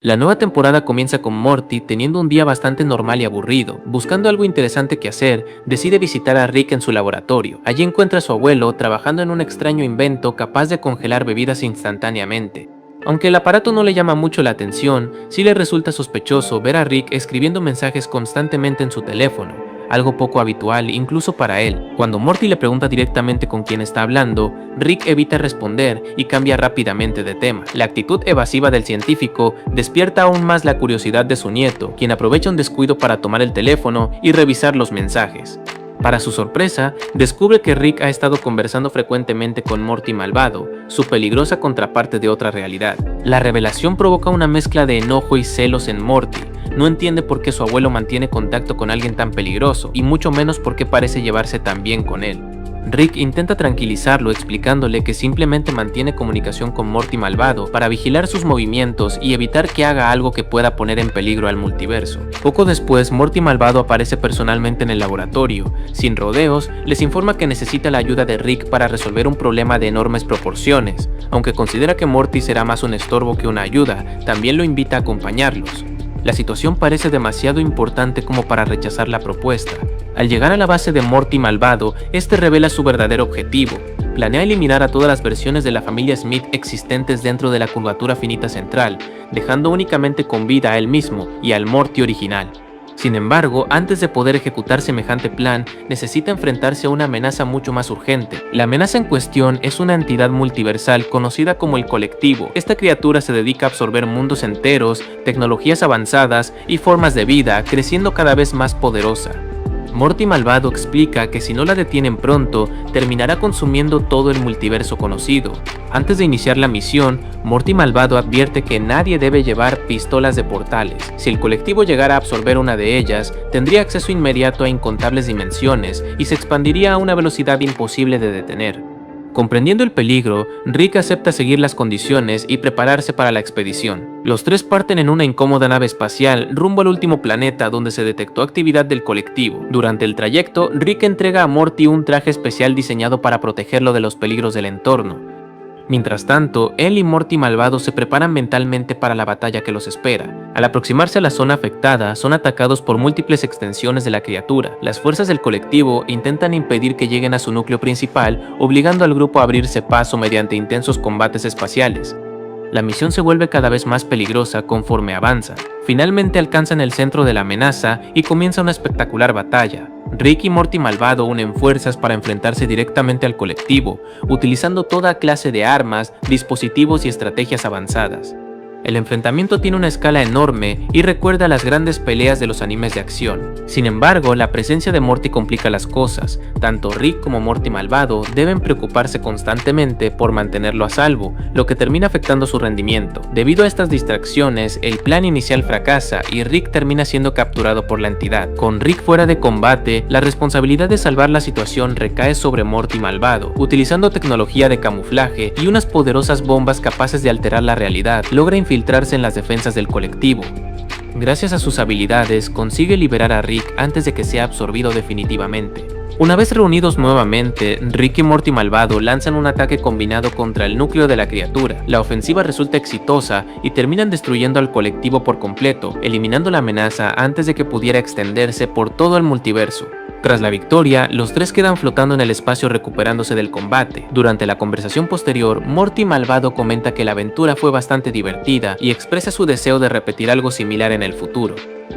La nueva temporada comienza con Morty teniendo un día bastante normal y aburrido. Buscando algo interesante que hacer, decide visitar a Rick en su laboratorio. Allí encuentra a su abuelo trabajando en un extraño invento capaz de congelar bebidas instantáneamente. Aunque el aparato no le llama mucho la atención, sí le resulta sospechoso ver a Rick escribiendo mensajes constantemente en su teléfono, algo poco habitual incluso para él. Cuando Morty le pregunta directamente con quién está hablando, Rick evita responder y cambia rápidamente de tema. La actitud evasiva del científico despierta aún más la curiosidad de su nieto, quien aprovecha un descuido para tomar el teléfono y revisar los mensajes. Para su sorpresa, descubre que Rick ha estado conversando frecuentemente con Morty malvado, su peligrosa contraparte de otra realidad. La revelación provoca una mezcla de enojo y celos en Morty. No entiende por qué su abuelo mantiene contacto con alguien tan peligroso, y mucho menos por qué parece llevarse tan bien con él. Rick intenta tranquilizarlo explicándole que simplemente mantiene comunicación con Morty malvado para vigilar sus movimientos y evitar que haga algo que pueda poner en peligro al multiverso. Poco después, Morty malvado aparece personalmente en el laboratorio. Sin rodeos, les informa que necesita la ayuda de Rick para resolver un problema de enormes proporciones. Aunque considera que Morty será más un estorbo que una ayuda, también lo invita a acompañarlos. La situación parece demasiado importante como para rechazar la propuesta. Al llegar a la base de Morty malvado, este revela su verdadero objetivo. Planea eliminar a todas las versiones de la familia Smith existentes dentro de la curvatura finita central, dejando únicamente con vida a él mismo y al Morty original. Sin embargo, antes de poder ejecutar semejante plan, necesita enfrentarse a una amenaza mucho más urgente. La amenaza en cuestión es una entidad multiversal conocida como el Colectivo. Esta criatura se dedica a absorber mundos enteros, tecnologías avanzadas y formas de vida, creciendo cada vez más poderosa. Morty malvado explica que si no la detienen pronto, terminará consumiendo todo el multiverso conocido. Antes de iniciar la misión, Morty malvado advierte que nadie debe llevar pistolas de portales. Si el colectivo llegara a absorber una de ellas, tendría acceso inmediato a incontables dimensiones y se expandiría a una velocidad imposible de detener. Comprendiendo el peligro, Rick acepta seguir las condiciones y prepararse para la expedición. Los tres parten en una incómoda nave espacial rumbo al último planeta donde se detectó actividad del colectivo. Durante el trayecto, Rick entrega a Morty un traje especial diseñado para protegerlo de los peligros del entorno. Mientras tanto, él y Morty malvado se preparan mentalmente para la batalla que los espera. Al aproximarse a la zona afectada, son atacados por múltiples extensiones de la criatura. Las fuerzas del colectivo intentan impedir que lleguen a su núcleo principal, obligando al grupo a abrirse paso mediante intensos combates espaciales. La misión se vuelve cada vez más peligrosa conforme avanza. Finalmente alcanzan el centro de la amenaza y comienza una espectacular batalla. Rick y Morty malvado unen fuerzas para enfrentarse directamente al colectivo, utilizando toda clase de armas, dispositivos y estrategias avanzadas. El enfrentamiento tiene una escala enorme y recuerda a las grandes peleas de los animes de acción. Sin embargo, la presencia de Morty complica las cosas. Tanto Rick como Morty malvado deben preocuparse constantemente por mantenerlo a salvo, lo que termina afectando su rendimiento. Debido a estas distracciones, el plan inicial fracasa y Rick termina siendo capturado por la entidad. Con Rick fuera de combate, la responsabilidad de salvar la situación recae sobre Morty malvado. Utilizando tecnología de camuflaje y unas poderosas bombas capaces de alterar la realidad, logra infiltrarse en las defensas del colectivo. Gracias a sus habilidades, consigue liberar a Rick antes de que sea absorbido definitivamente. Una vez reunidos nuevamente, Rick y Morty malvado lanzan un ataque combinado contra el núcleo de la criatura. La ofensiva resulta exitosa y terminan destruyendo al colectivo por completo, eliminando la amenaza antes de que pudiera extenderse por todo el multiverso. Tras la victoria, los tres quedan flotando en el espacio recuperándose del combate. Durante la conversación posterior, Morty malvado comenta que la aventura fue bastante divertida y expresa su deseo de repetir algo similar en el futuro.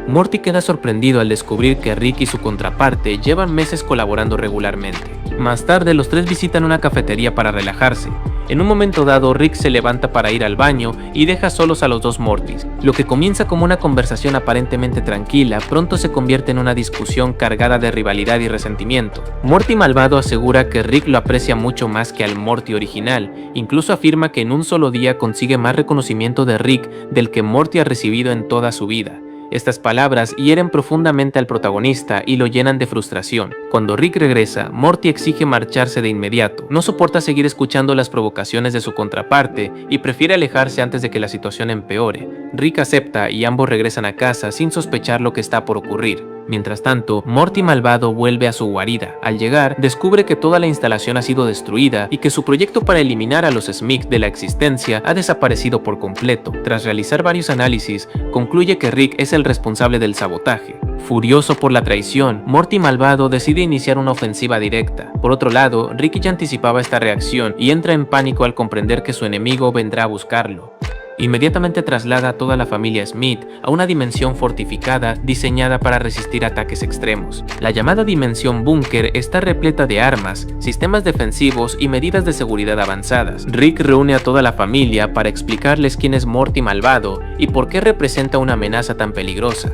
Morty queda sorprendido al descubrir que Rick y su contraparte llevan meses colaborando regularmente. Más tarde, los tres visitan una cafetería para relajarse. En un momento dado, Rick se levanta para ir al baño y deja solos a los dos Mortys. Lo que comienza como una conversación aparentemente tranquila, pronto se convierte en una discusión cargada de rivalidad y resentimiento. Morty malvado asegura que Rick lo aprecia mucho más que al Morty original, incluso afirma que en un solo día consigue más reconocimiento de Rick del que Morty ha recibido en toda su vida. Estas palabras hieren profundamente al protagonista y lo llenan de frustración. Cuando Rick regresa, Morty exige marcharse de inmediato. No soporta seguir escuchando las provocaciones de su contraparte y prefiere alejarse antes de que la situación empeore. Rick acepta y ambos regresan a casa sin sospechar lo que está por ocurrir. Mientras tanto, Morty malvado vuelve a su guarida. Al llegar, descubre que toda la instalación ha sido destruida y que su proyecto para eliminar a los Smith de la existencia ha desaparecido por completo. Tras realizar varios análisis, concluye que Rick es el responsable del sabotaje. Furioso por la traición, Morty malvado decide iniciar una ofensiva directa. Por otro lado, Rick ya anticipaba esta reacción y entra en pánico al comprender que su enemigo vendrá a buscarlo. Inmediatamente traslada a toda la familia Smith a una dimensión fortificada diseñada para resistir ataques extremos. La llamada dimensión búnker está repleta de armas, sistemas defensivos y medidas de seguridad avanzadas. Rick reúne a toda la familia para explicarles quién es Morty malvado y por qué representa una amenaza tan peligrosa.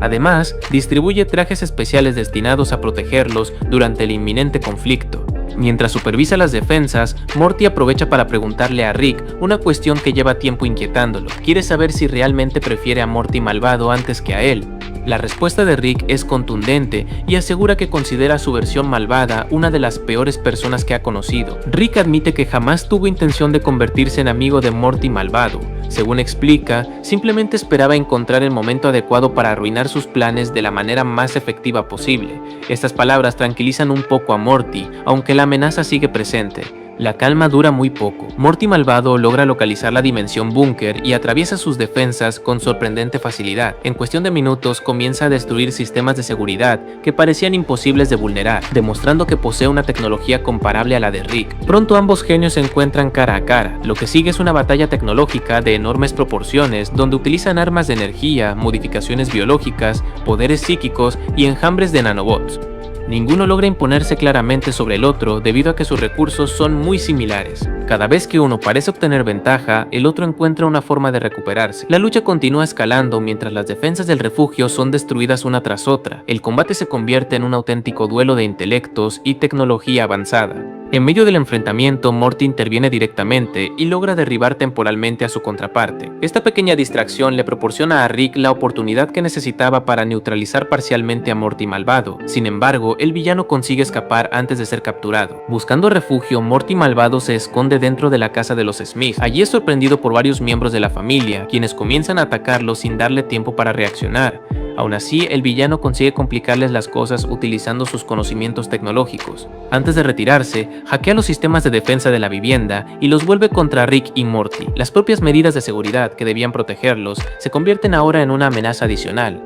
Además, distribuye trajes especiales destinados a protegerlos durante el inminente conflicto. Mientras supervisa las defensas, Morty aprovecha para preguntarle a Rick una cuestión que lleva tiempo inquietándolo. Quiere saber si realmente prefiere a Morty malvado antes que a él. La respuesta de Rick es contundente y asegura que considera a su versión malvada una de las peores personas que ha conocido. Rick admite que jamás tuvo intención de convertirse en amigo de Morty malvado. Según explica, simplemente esperaba encontrar el momento adecuado para arruinar sus planes de la manera más efectiva posible. Estas palabras tranquilizan un poco a Morty, aunque la amenaza sigue presente. La calma dura muy poco. Morty malvado logra localizar la dimensión búnker y atraviesa sus defensas con sorprendente facilidad. En cuestión de minutos comienza a destruir sistemas de seguridad que parecían imposibles de vulnerar, demostrando que posee una tecnología comparable a la de Rick. Pronto ambos genios se encuentran cara a cara. Lo que sigue es una batalla tecnológica de enormes proporciones donde utilizan armas de energía, modificaciones biológicas, poderes psíquicos y enjambres de nanobots. Ninguno logra imponerse claramente sobre el otro debido a que sus recursos son muy similares. Cada vez que uno parece obtener ventaja, el otro encuentra una forma de recuperarse. La lucha continúa escalando mientras las defensas del refugio son destruidas una tras otra. El combate se convierte en un auténtico duelo de intelectos y tecnología avanzada. En medio del enfrentamiento, Morty interviene directamente y logra derribar temporalmente a su contraparte. Esta pequeña distracción le proporciona a Rick la oportunidad que necesitaba para neutralizar parcialmente a Morty malvado. Sin embargo, el villano consigue escapar antes de ser capturado. Buscando refugio, Morty malvado se esconde dentro de la casa de los Smith. Allí es sorprendido por varios miembros de la familia, quienes comienzan a atacarlo sin darle tiempo para reaccionar. Aún así, el villano consigue complicarles las cosas utilizando sus conocimientos tecnológicos. Antes de retirarse, hackea los sistemas de defensa de la vivienda y los vuelve contra Rick y Morty. Las propias medidas de seguridad que debían protegerlos se convierten ahora en una amenaza adicional.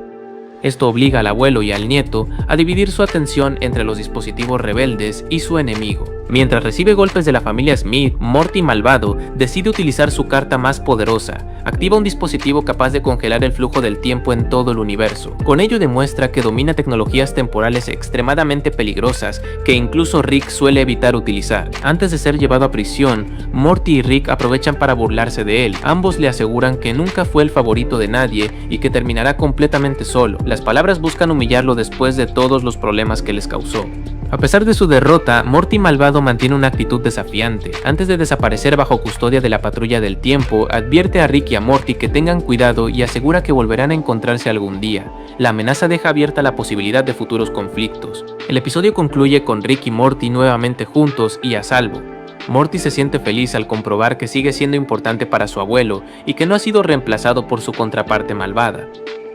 Esto obliga al abuelo y al nieto a dividir su atención entre los dispositivos rebeldes y su enemigo. Mientras recibe golpes de la familia Smith, Morty malvado decide utilizar su carta más poderosa. Activa un dispositivo capaz de congelar el flujo del tiempo en todo el universo. Con ello demuestra que domina tecnologías temporales extremadamente peligrosas que incluso Rick suele evitar utilizar. Antes de ser llevado a prisión, Morty y Rick aprovechan para burlarse de él. Ambos le aseguran que nunca fue el favorito de nadie y que terminará completamente solo. Las palabras buscan humillarlo después de todos los problemas que les causó. A pesar de su derrota, Morty malvado mantiene una actitud desafiante. Antes de desaparecer bajo custodia de la patrulla del tiempo, advierte a Rick y a Morty que tengan cuidado y asegura que volverán a encontrarse algún día. La amenaza deja abierta la posibilidad de futuros conflictos. El episodio concluye con Rick y Morty nuevamente juntos y a salvo. Morty se siente feliz al comprobar que sigue siendo importante para su abuelo y que no ha sido reemplazado por su contraparte malvada.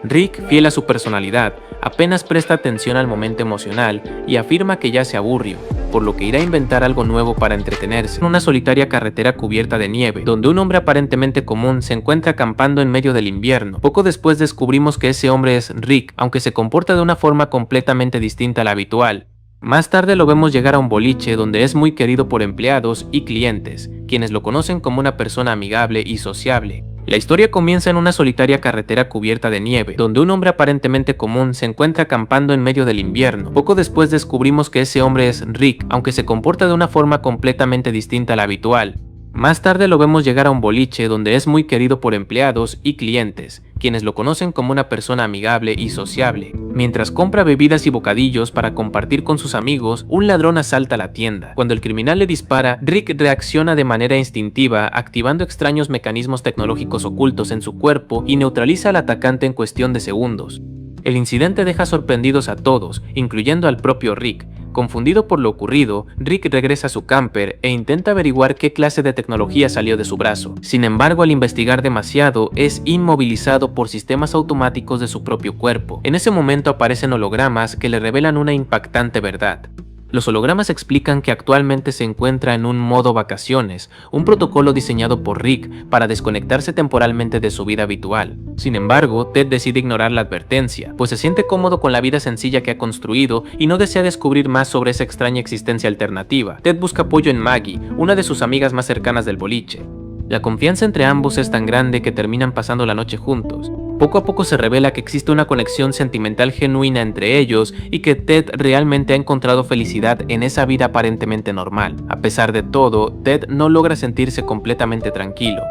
Rick, fiel a su personalidad, apenas presta atención al momento emocional y afirma que ya se aburrió, por lo que irá a inventar algo nuevo para entretenerse. En una solitaria carretera cubierta de nieve, donde un hombre aparentemente común se encuentra acampando en medio del invierno. Poco después descubrimos que ese hombre es Rick, aunque se comporta de una forma completamente distinta a la habitual. Más tarde lo vemos llegar a un boliche donde es muy querido por empleados y clientes, quienes lo conocen como una persona amigable y sociable. La historia comienza en una solitaria carretera cubierta de nieve, donde un hombre aparentemente común se encuentra acampando en medio del invierno. Poco después descubrimos que ese hombre es Rick, aunque se comporta de una forma completamente distinta a la habitual. Más tarde lo vemos llegar a un boliche donde es muy querido por empleados y clientes, quienes lo conocen como una persona amigable y sociable. Mientras compra bebidas y bocadillos para compartir con sus amigos, un ladrón asalta la tienda. Cuando el criminal le dispara, Rick reacciona de manera instintiva, activando extraños mecanismos tecnológicos ocultos en su cuerpo y neutraliza al atacante en cuestión de segundos. El incidente deja sorprendidos a todos, incluyendo al propio Rick. Confundido por lo ocurrido, Rick regresa a su camper e intenta averiguar qué clase de tecnología salió de su brazo. Sin embargo, al investigar demasiado, es inmovilizado por sistemas automáticos de su propio cuerpo. En ese momento aparecen hologramas que le revelan una impactante verdad. Los hologramas explican que actualmente se encuentra en un modo vacaciones, un protocolo diseñado por Rick para desconectarse temporalmente de su vida habitual. Sin embargo, Ted decide ignorar la advertencia, pues se siente cómodo con la vida sencilla que ha construido y no desea descubrir más sobre esa extraña existencia alternativa. Ted busca apoyo en Maggie, una de sus amigas más cercanas del boliche. La confianza entre ambos es tan grande que terminan pasando la noche juntos. Poco a poco se revela que existe una conexión sentimental genuina entre ellos y que Ted realmente ha encontrado felicidad en esa vida aparentemente normal. A pesar de todo, Ted no logra sentirse completamente tranquilo.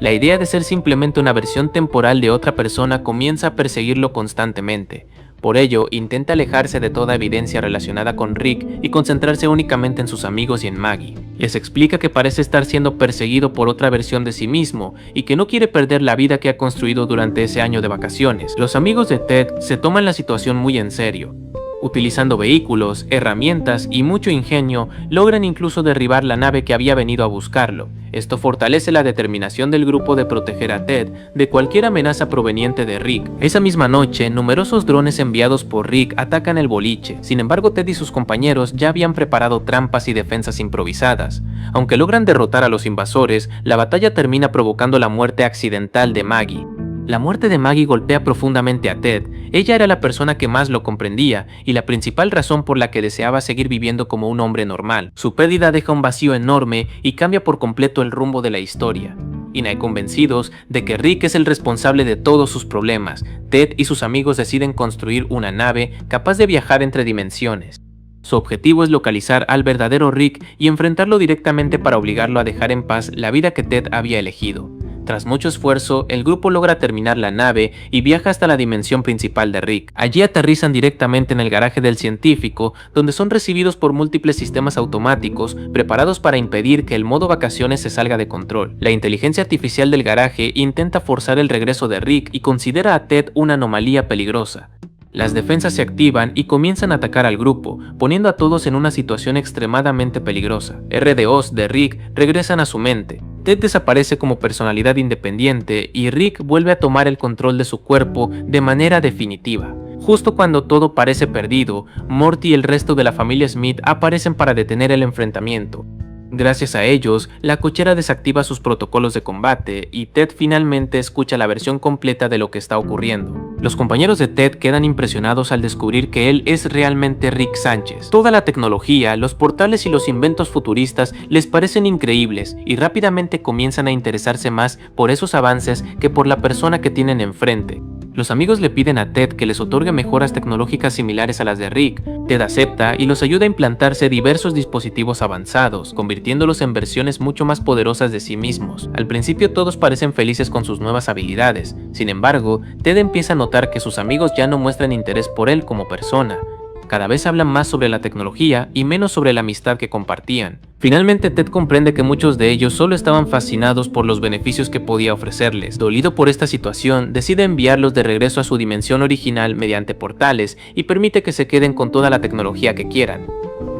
La idea de ser simplemente una versión temporal de otra persona comienza a perseguirlo constantemente. Por ello, intenta alejarse de toda evidencia relacionada con Rick y concentrarse únicamente en sus amigos y en Maggie. Les explica que parece estar siendo perseguido por otra versión de sí mismo y que no quiere perder la vida que ha construido durante ese año de vacaciones. Los amigos de Ted se toman la situación muy en serio. Utilizando vehículos, herramientas y mucho ingenio, logran incluso derribar la nave que había venido a buscarlo. Esto fortalece la determinación del grupo de proteger a Ted de cualquier amenaza proveniente de Rick. Esa misma noche, numerosos drones enviados por Rick atacan el boliche. Sin embargo, Ted y sus compañeros ya habían preparado trampas y defensas improvisadas. Aunque logran derrotar a los invasores, la batalla termina provocando la muerte accidental de Maggie. La muerte de Maggie golpea profundamente a Ted. Ella era la persona que más lo comprendía y la principal razón por la que deseaba seguir viviendo como un hombre normal. Su pérdida deja un vacío enorme y cambia por completo el rumbo de la historia. Convencidos de que Rick es el responsable de todos sus problemas, Ted y sus amigos deciden construir una nave capaz de viajar entre dimensiones. Su objetivo es localizar al verdadero Rick y enfrentarlo directamente para obligarlo a dejar en paz la vida que Ted había elegido. Tras mucho esfuerzo, el grupo logra terminar la nave y viaja hasta la dimensión principal de Rick. Allí aterrizan directamente en el garaje del científico, donde son recibidos por múltiples sistemas automáticos preparados para impedir que el modo vacaciones se salga de control. La inteligencia artificial del garaje intenta forzar el regreso de Rick y considera a Ted una anomalía peligrosa. Las defensas se activan y comienzan a atacar al grupo, poniendo a todos en una situación extremadamente peligrosa. RDOs de Rick regresan a su mente. Ted desaparece como personalidad independiente y Rick vuelve a tomar el control de su cuerpo de manera definitiva. Justo cuando todo parece perdido, Morty y el resto de la familia Smith aparecen para detener el enfrentamiento. Gracias a ellos, la cochera desactiva sus protocolos de combate y Ted finalmente escucha la versión completa de lo que está ocurriendo. Los compañeros de Ted quedan impresionados al descubrir que él es realmente Rick Sánchez. Toda la tecnología, los portales y los inventos futuristas les parecen increíbles y rápidamente comienzan a interesarse más por esos avances que por la persona que tienen enfrente. Los amigos le piden a Ted que les otorgue mejoras tecnológicas similares a las de Rick. Ted acepta y los ayuda a implantarse diversos dispositivos avanzados, convirtiéndolos en versiones mucho más poderosas de sí mismos. Al principio todos parecen felices con sus nuevas habilidades. Sin embargo, Ted empieza a notar que sus amigos ya no muestran interés por él como persona. Cada vez hablan más sobre la tecnología y menos sobre la amistad que compartían. Finalmente Ted comprende que muchos de ellos solo estaban fascinados por los beneficios que podía ofrecerles. Dolido por esta situación, decide enviarlos de regreso a su dimensión original mediante portales y permite que se queden con toda la tecnología que quieran.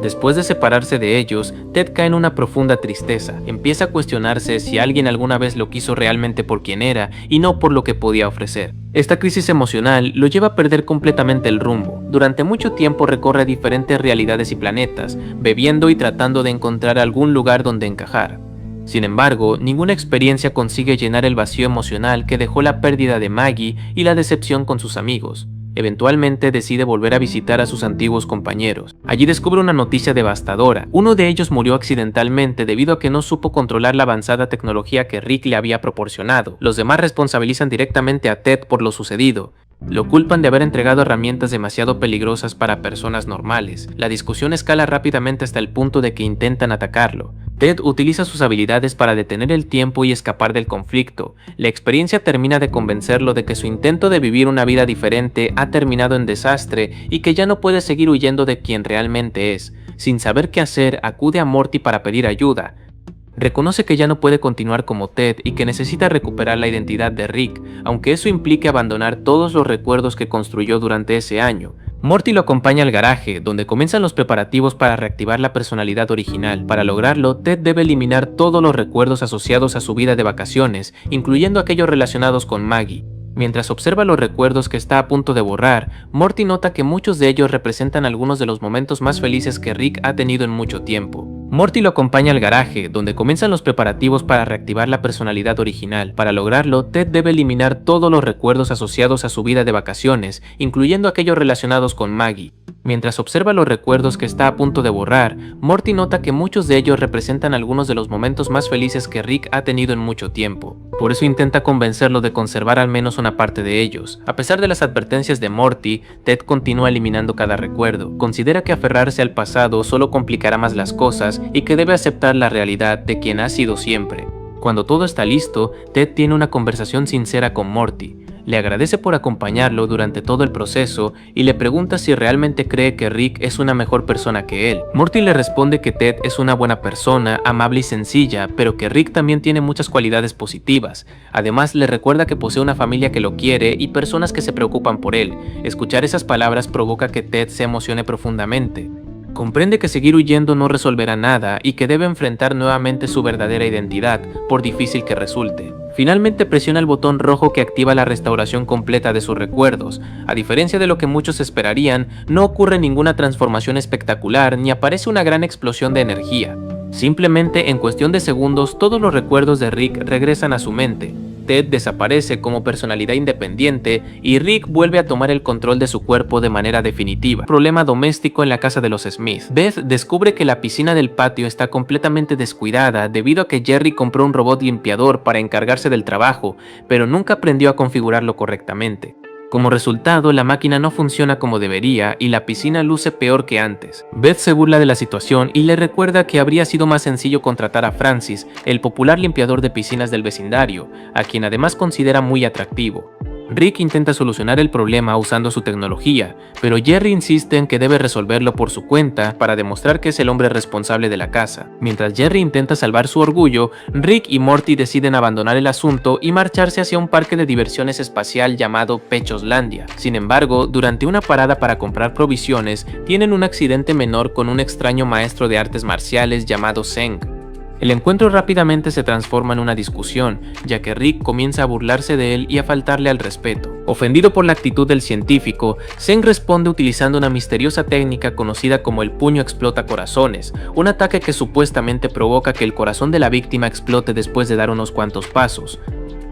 Después de separarse de ellos, Ted cae en una profunda tristeza. Empieza a cuestionarse si alguien alguna vez lo quiso realmente por quien era y no por lo que podía ofrecer. Esta crisis emocional lo lleva a perder completamente el rumbo. Durante mucho tiempo recorre diferentes realidades y planetas, bebiendo y tratando de encontrar algún lugar donde encajar. Sin embargo, ninguna experiencia consigue llenar el vacío emocional que dejó la pérdida de Maggie y la decepción con sus amigos. Eventualmente decide volver a visitar a sus antiguos compañeros. Allí descubre una noticia devastadora. Uno de ellos murió accidentalmente debido a que no supo controlar la avanzada tecnología que Rick le había proporcionado. Los demás responsabilizan directamente a Ted por lo sucedido. Lo culpan de haber entregado herramientas demasiado peligrosas para personas normales. La discusión escala rápidamente hasta el punto de que intentan atacarlo. Ted utiliza sus habilidades para detener el tiempo y escapar del conflicto. La experiencia termina de convencerlo de que su intento de vivir una vida diferente ha terminado en desastre y que ya no puede seguir huyendo de quien realmente es. Sin saber qué hacer, acude a Morty para pedir ayuda. Reconoce que ya no puede continuar como Ted y que necesita recuperar la identidad de Rick, aunque eso implique abandonar todos los recuerdos que construyó durante ese año. Morty lo acompaña al garaje, donde comienzan los preparativos para reactivar la personalidad original. Para lograrlo, Ted debe eliminar todos los recuerdos asociados a su vida de vacaciones, incluyendo aquellos relacionados con Maggie. Mientras observa los recuerdos que está a punto de borrar, Morty nota que muchos de ellos representan algunos de los momentos más felices que Rick ha tenido en mucho tiempo. Morty lo acompaña al garaje, donde comienzan los preparativos para reactivar la personalidad original. Para lograrlo, Ted debe eliminar todos los recuerdos asociados a su vida de vacaciones, incluyendo aquellos relacionados con Maggie. Mientras observa los recuerdos que está a punto de borrar, Morty nota que muchos de ellos representan algunos de los momentos más felices que Rick ha tenido en mucho tiempo. Por eso intenta convencerlo de conservar al menos una parte de ellos. A pesar de las advertencias de Morty, Ted continúa eliminando cada recuerdo. Considera que aferrarse al pasado solo complicará más las cosas y que debe aceptar la realidad de quien ha sido siempre. Cuando todo está listo, Ted tiene una conversación sincera con Morty. Le agradece por acompañarlo durante todo el proceso y le pregunta si realmente cree que Rick es una mejor persona que él. Morty le responde que Ted es una buena persona, amable y sencilla, pero que Rick también tiene muchas cualidades positivas. Además, le recuerda que posee una familia que lo quiere y personas que se preocupan por él. Escuchar esas palabras provoca que Ted se emocione profundamente. Comprende que seguir huyendo no resolverá nada y que debe enfrentar nuevamente su verdadera identidad, por difícil que resulte. Finalmente presiona el botón rojo que activa la restauración completa de sus recuerdos. A diferencia de lo que muchos esperarían, no ocurre ninguna transformación espectacular ni aparece una gran explosión de energía. Simplemente en cuestión de segundos todos los recuerdos de Rick regresan a su mente. Ted desaparece como personalidad independiente y Rick vuelve a tomar el control de su cuerpo de manera definitiva. Problema doméstico en la casa de los Smith. Beth descubre que la piscina del patio está completamente descuidada debido a que Jerry compró un robot limpiador para encargarse del trabajo, pero nunca aprendió a configurarlo correctamente. Como resultado, la máquina no funciona como debería y la piscina luce peor que antes. Beth se burla de la situación y le recuerda que habría sido más sencillo contratar a Francis, el popular limpiador de piscinas del vecindario, a quien además considera muy atractivo. Rick intenta solucionar el problema usando su tecnología, pero Jerry insiste en que debe resolverlo por su cuenta para demostrar que es el hombre responsable de la casa. Mientras Jerry intenta salvar su orgullo, Rick y Morty deciden abandonar el asunto y marcharse hacia un parque de diversiones espacial llamado Pechoslandia. Sin embargo, durante una parada para comprar provisiones, tienen un accidente menor con un extraño maestro de artes marciales llamado Zeng. El encuentro rápidamente se transforma en una discusión, ya que Rick comienza a burlarse de él y a faltarle al respeto. Ofendido por la actitud del científico, Zeng responde utilizando una misteriosa técnica conocida como el puño explota corazones, un ataque que supuestamente provoca que el corazón de la víctima explote después de dar unos cuantos pasos.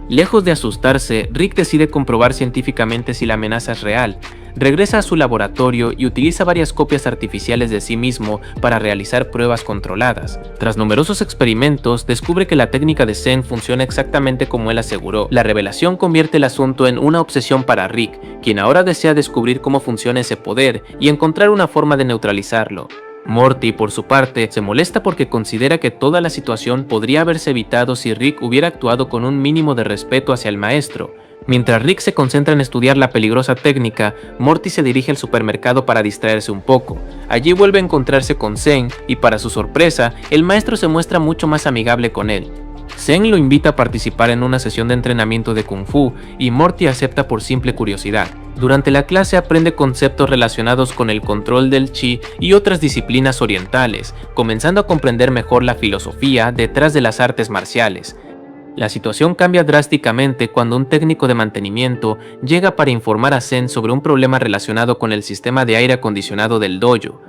Lejos de asustarse, Rick decide comprobar científicamente si la amenaza es real. Regresa a su laboratorio y utiliza varias copias artificiales de sí mismo para realizar pruebas controladas. Tras numerosos experimentos, descubre que la técnica de Zeng funciona exactamente como él aseguró. La revelación convierte el asunto en una obsesión para Rick, quien ahora desea descubrir cómo funciona ese poder y encontrar una forma de neutralizarlo. Morty, por su parte, se molesta porque considera que toda la situación podría haberse evitado si Rick hubiera actuado con un mínimo de respeto hacia el maestro. Mientras Rick se concentra en estudiar la peligrosa técnica, Morty se dirige al supermercado para distraerse un poco. Allí vuelve a encontrarse con Zeng y para su sorpresa, el maestro se muestra mucho más amigable con él. Zeng lo invita a participar en una sesión de entrenamiento de Kung Fu y Morty acepta por simple curiosidad. Durante la clase aprende conceptos relacionados con el control del chi y otras disciplinas orientales, comenzando a comprender mejor la filosofía detrás de las artes marciales. La situación cambia drásticamente cuando un técnico de mantenimiento llega para informar a Zeng sobre un problema relacionado con el sistema de aire acondicionado del dojo.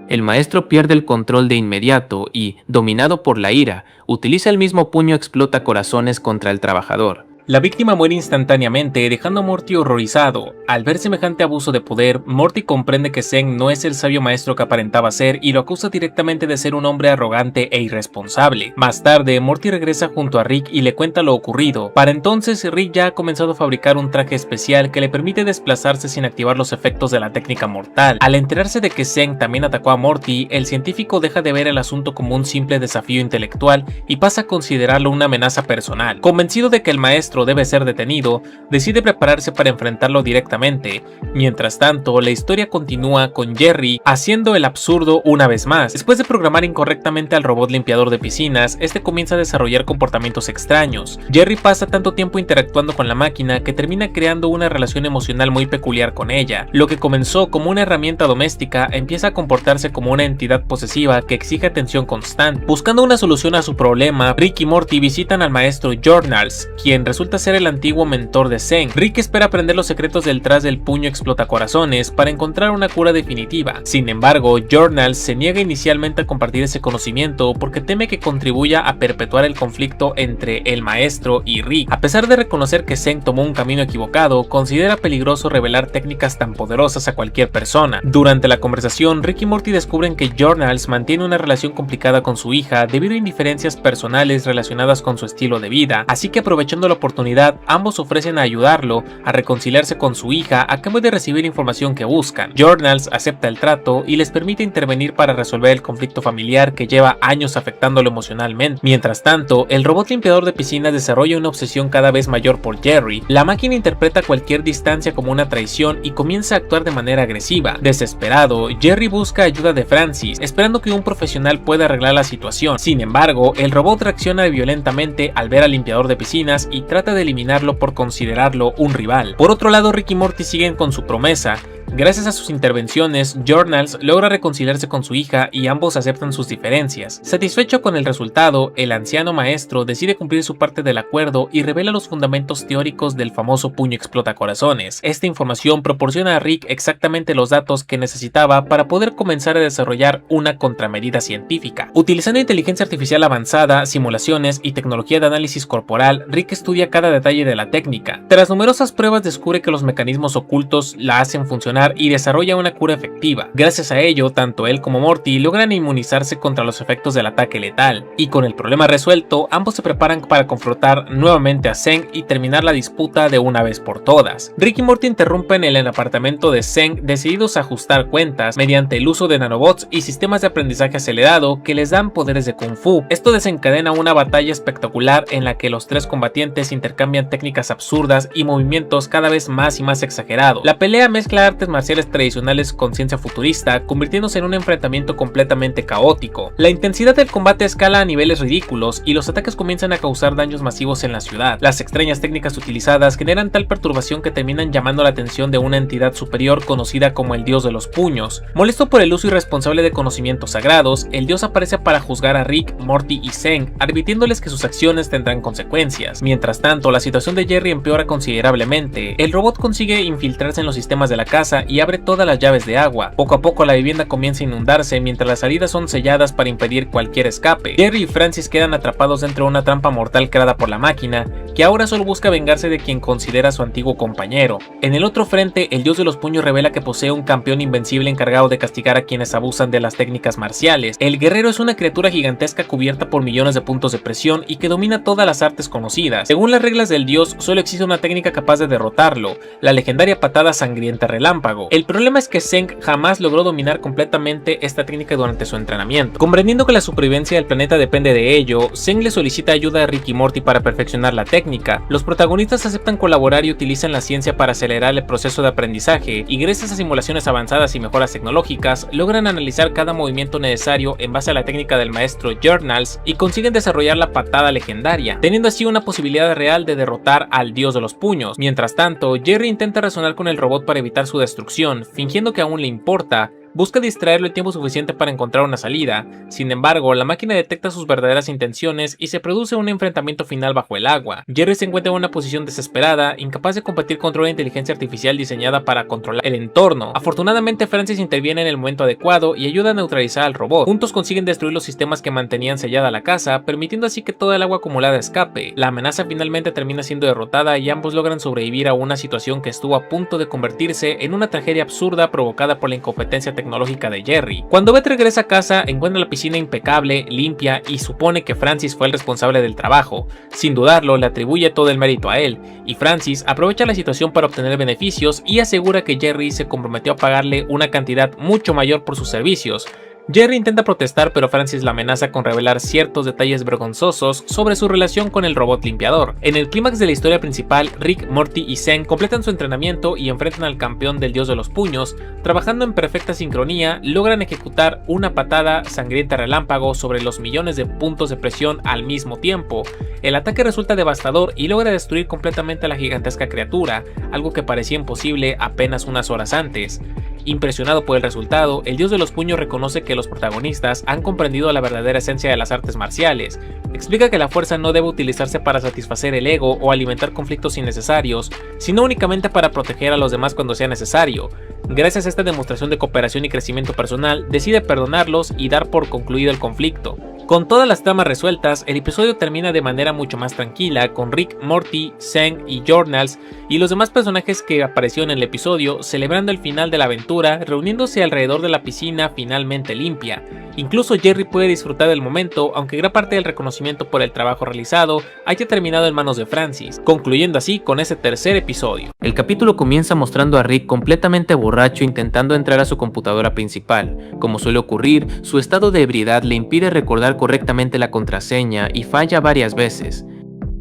El maestro pierde el control de inmediato y, dominado por la ira, utiliza el mismo puño explota corazones contra el trabajador. La víctima muere instantáneamente, dejando a Morty horrorizado. Al ver semejante abuso de poder, Morty comprende que Zeng no es el sabio maestro que aparentaba ser y lo acusa directamente de ser un hombre arrogante e irresponsable. Más tarde, Morty regresa junto a Rick y le cuenta lo ocurrido. Para entonces, Rick ya ha comenzado a fabricar un traje especial que le permite desplazarse sin activar los efectos de la técnica mortal. Al enterarse de que Zeng también atacó a Morty, el científico deja de ver el asunto como un simple desafío intelectual y pasa a considerarlo una amenaza personal. Convencido de que el maestro maestro debe ser detenido, decide prepararse para enfrentarlo directamente. Mientras tanto, la historia continúa con Jerry haciendo el absurdo una vez más. Después de programar incorrectamente al robot limpiador de piscinas, este comienza a desarrollar comportamientos extraños. Jerry pasa tanto tiempo interactuando con la máquina que termina creando una relación emocional muy peculiar con ella. Lo que comenzó como una herramienta doméstica empieza a comportarse como una entidad posesiva que exige atención constante. Buscando una solución a su problema, Rick y Morty visitan al maestro Journals, quien resulta ser el antiguo mentor de Zeng. Rick espera aprender los secretos detrás del puño explotacorazones para encontrar una cura definitiva. Sin embargo, Journals se niega inicialmente a compartir ese conocimiento porque teme que contribuya a perpetuar el conflicto entre el maestro y Rick. A pesar de reconocer que Zeng tomó un camino equivocado, considera peligroso revelar técnicas tan poderosas a cualquier persona. Durante la conversación, Rick y Morty descubren que Journals mantiene una relación complicada con su hija debido a indiferencias personales relacionadas con su estilo de vida, así que aprovechando la oportunidad, ambos ofrecen a ayudarlo a reconciliarse con su hija a cambio de recibir información que buscan. Journals acepta el trato y les permite intervenir para resolver el conflicto familiar que lleva años afectándolo emocionalmente. Mientras tanto, el robot limpiador de piscinas desarrolla una obsesión cada vez mayor por Jerry. La máquina interpreta cualquier distancia como una traición y comienza a actuar de manera agresiva. Desesperado, Jerry busca ayuda de Francis, esperando que un profesional pueda arreglar la situación. Sin embargo, el robot reacciona violentamente al ver al limpiador de piscinas y trata de eliminarlo por considerarlo un rival. Por otro lado, Rick y Morty siguen con su promesa. Gracias a sus intervenciones, Journals logra reconciliarse con su hija y ambos aceptan sus diferencias. Satisfecho con el resultado, el anciano maestro decide cumplir su parte del acuerdo y revela los fundamentos teóricos del famoso puño explotacorazones. Esta información proporciona a Rick exactamente los datos que necesitaba para poder comenzar a desarrollar una contramedida científica. Utilizando inteligencia artificial avanzada, simulaciones y tecnología de análisis corporal, Rick estudia cada detalle de la técnica. Tras numerosas pruebas descubre que los mecanismos ocultos la hacen funcionar y desarrolla una cura efectiva. Gracias a ello, tanto él como Morty logran inmunizarse contra los efectos del ataque letal, y con el problema resuelto, ambos se preparan para confrontar nuevamente a Zeng y terminar la disputa de una vez por todas. Rick y Morty interrumpen el apartamento de Zeng, decididos a ajustar cuentas mediante el uso de nanobots y sistemas de aprendizaje acelerado que les dan poderes de Kung Fu. Esto desencadena una batalla espectacular en la que los tres combatientes intercambian técnicas absurdas y movimientos cada vez más y más exagerados. La pelea mezcla artes marciales tradicionales con ciencia futurista, convirtiéndose en un enfrentamiento completamente caótico. La intensidad del combate escala a niveles ridículos y los ataques comienzan a causar daños masivos en la ciudad. Las extrañas técnicas utilizadas generan tal perturbación que terminan llamando la atención de una entidad superior conocida como el dios de los puños. Molesto por el uso irresponsable de conocimientos sagrados, el dios aparece para juzgar a Rick, Morty y Zeng, advirtiéndoles que sus acciones tendrán consecuencias. Mientras tanto, la situación de Jerry empeora considerablemente. El robot consigue infiltrarse en los sistemas de la casa y abre todas las llaves de agua. Poco a poco la vivienda comienza a inundarse mientras las salidas son selladas para impedir cualquier escape. Jerry y Francis quedan atrapados dentro de una trampa mortal creada por la máquina, que ahora solo busca vengarse de quien considera su antiguo compañero. En el otro frente, el dios de los puños revela que posee un campeón invencible encargado de castigar a quienes abusan de las técnicas marciales. El guerrero es una criatura gigantesca cubierta por millones de puntos de presión y que domina todas las artes conocidas. Según las reglas del dios, solo existe una técnica capaz de derrotarlo, la legendaria patada sangrienta relámpago. El problema es que Zeng jamás logró dominar completamente esta técnica durante su entrenamiento. Comprendiendo que la supervivencia del planeta depende de ello, Zeng le solicita ayuda a Rick y Morty para perfeccionar la técnica. Los protagonistas aceptan colaborar y utilizan la ciencia para acelerar el proceso de aprendizaje, y gracias a simulaciones avanzadas y mejoras tecnológicas, logran analizar cada movimiento necesario en base a la técnica del maestro Journals y consiguen desarrollar la patada legendaria, teniendo así una posibilidad real de derrotar al dios de los puños. Mientras tanto, Jerry intenta razonar con el robot para evitar su destrucción, fingiendo que aún le importa. Busca distraerlo el tiempo suficiente para encontrar una salida. Sin embargo, la máquina detecta sus verdaderas intenciones y se produce un enfrentamiento final bajo el agua. Jerry se encuentra en una posición desesperada, incapaz de competir contra una inteligencia artificial diseñada para controlar el entorno. Afortunadamente, Francis interviene en el momento adecuado y ayuda a neutralizar al robot. Juntos consiguen destruir los sistemas que mantenían sellada la casa, permitiendo así que toda el agua acumulada escape. La amenaza finalmente termina siendo derrotada y ambos logran sobrevivir a una situación que estuvo a punto de convertirse en una tragedia absurda provocada por la incompetencia tecnológica de Jerry. Cuando Beth regresa a casa, encuentra la piscina impecable, limpia y supone que Francis fue el responsable del trabajo. Sin dudarlo, le atribuye todo el mérito a él, y Francis aprovecha la situación para obtener beneficios y asegura que Jerry se comprometió a pagarle una cantidad mucho mayor por sus servicios. Jerry intenta protestar, pero Francis la amenaza con revelar ciertos detalles vergonzosos sobre su relación con el robot limpiador. En el clímax de la historia principal, Rick, Morty y Zen completan su entrenamiento y enfrentan al campeón del dios de los puños. Trabajando en perfecta sincronía, logran ejecutar una patada sangrienta relámpago sobre los millones de puntos de presión al mismo tiempo. El ataque resulta devastador y logra destruir completamente a la gigantesca criatura, algo que parecía imposible apenas unas horas antes. Impresionado por el resultado, el dios de los puños reconoce que los protagonistas han comprendido la verdadera esencia de las artes marciales. Explica que la fuerza no debe utilizarse para satisfacer el ego o alimentar conflictos innecesarios, sino únicamente para proteger a los demás cuando sea necesario. Gracias a esta demostración de cooperación y crecimiento personal, decide perdonarlos y dar por concluido el conflicto. Con todas las tramas resueltas, el episodio termina de manera mucho más tranquila, con Rick, Morty, Zen y Journals y los demás personajes que aparecieron en el episodio celebrando el final de la aventura, reuniéndose alrededor de la piscina finalmente limpia. Incluso Jerry puede disfrutar del momento, aunque gran parte del reconocimiento por el trabajo realizado haya terminado en manos de Francis, concluyendo así con ese tercer episodio. El capítulo comienza mostrando a Rick completamente borracho intentando entrar a su computadora principal. Como suele ocurrir, su estado de ebriedad le impide recordar correctamente la contraseña y falla varias veces.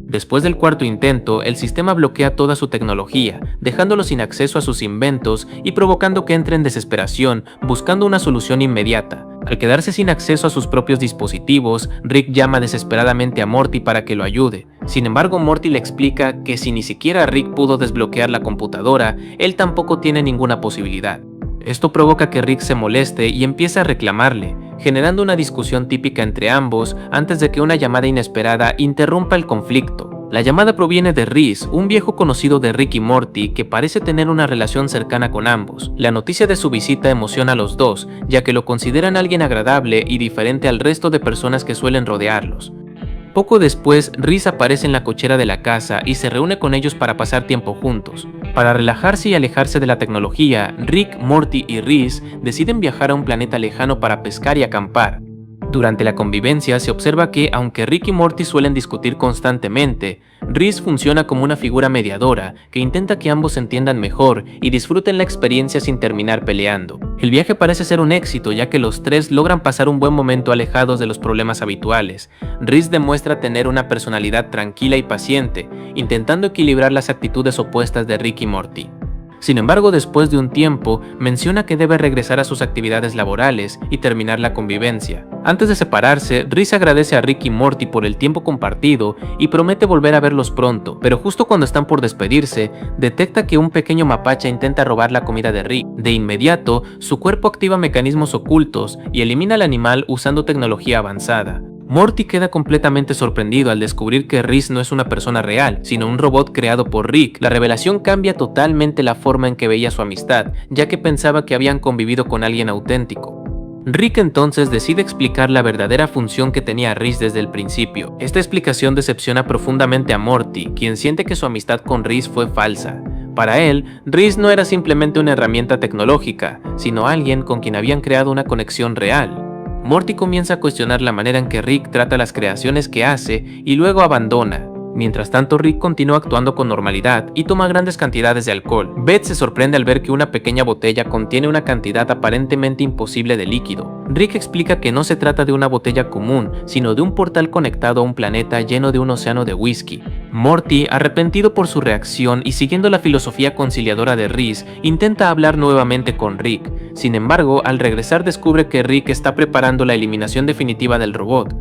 Después del cuarto intento, el sistema bloquea toda su tecnología, dejándolo sin acceso a sus inventos y provocando que entre en desesperación, buscando una solución inmediata. Al quedarse sin acceso a sus propios dispositivos, Rick llama desesperadamente a Morty para que lo ayude. Sin embargo, Morty le explica que si ni siquiera Rick pudo desbloquear la computadora, él tampoco tiene ninguna posibilidad. Esto provoca que Rick se moleste y empiece a reclamarle, generando una discusión típica entre ambos antes de que una llamada inesperada interrumpa el conflicto. La llamada proviene de Reese, un viejo conocido de Rick y Morty que parece tener una relación cercana con ambos. La noticia de su visita emociona a los dos, ya que lo consideran alguien agradable y diferente al resto de personas que suelen rodearlos. Poco después, Reese aparece en la cochera de la casa y se reúne con ellos para pasar tiempo juntos. Para relajarse y alejarse de la tecnología, Rick, Morty y Reese deciden viajar a un planeta lejano para pescar y acampar. Durante la convivencia se observa que, aunque Rick y Morty suelen discutir constantemente, Reese funciona como una figura mediadora que intenta que ambos se entiendan mejor y disfruten la experiencia sin terminar peleando. El viaje parece ser un éxito, ya que los tres logran pasar un buen momento alejados de los problemas habituales. Reese demuestra tener una personalidad tranquila y paciente, intentando equilibrar las actitudes opuestas de Rick y Morty. Sin embargo, después de un tiempo, menciona que debe regresar a sus actividades laborales y terminar la convivencia. Antes de separarse, Reese agradece a Rick y Morty por el tiempo compartido y promete volver a verlos pronto, pero justo cuando están por despedirse, detecta que un pequeño mapache intenta robar la comida de Rick. De inmediato, su cuerpo activa mecanismos ocultos y elimina al animal usando tecnología avanzada. Morty queda completamente sorprendido al descubrir que Reese no es una persona real, sino un robot creado por Rick. La revelación cambia totalmente la forma en que veía su amistad, ya que pensaba que habían convivido con alguien auténtico. Rick entonces decide explicar la verdadera función que tenía Reese desde el principio. Esta explicación decepciona profundamente a Morty, quien siente que su amistad con Reese fue falsa. Para él, Reese no era simplemente una herramienta tecnológica, sino alguien con quien habían creado una conexión real. Morty comienza a cuestionar la manera en que Rick trata las creaciones que hace y luego abandona. Mientras tanto, Rick continúa actuando con normalidad y toma grandes cantidades de alcohol. Beth se sorprende al ver que una pequeña botella contiene una cantidad aparentemente imposible de líquido. Rick explica que no se trata de una botella común, sino de un portal conectado a un planeta lleno de un océano de whisky. Morty, arrepentido por su reacción y siguiendo la filosofía conciliadora de Reese, intenta hablar nuevamente con Rick. Sin embargo, al regresar descubre que Rick está preparando la eliminación definitiva del robot.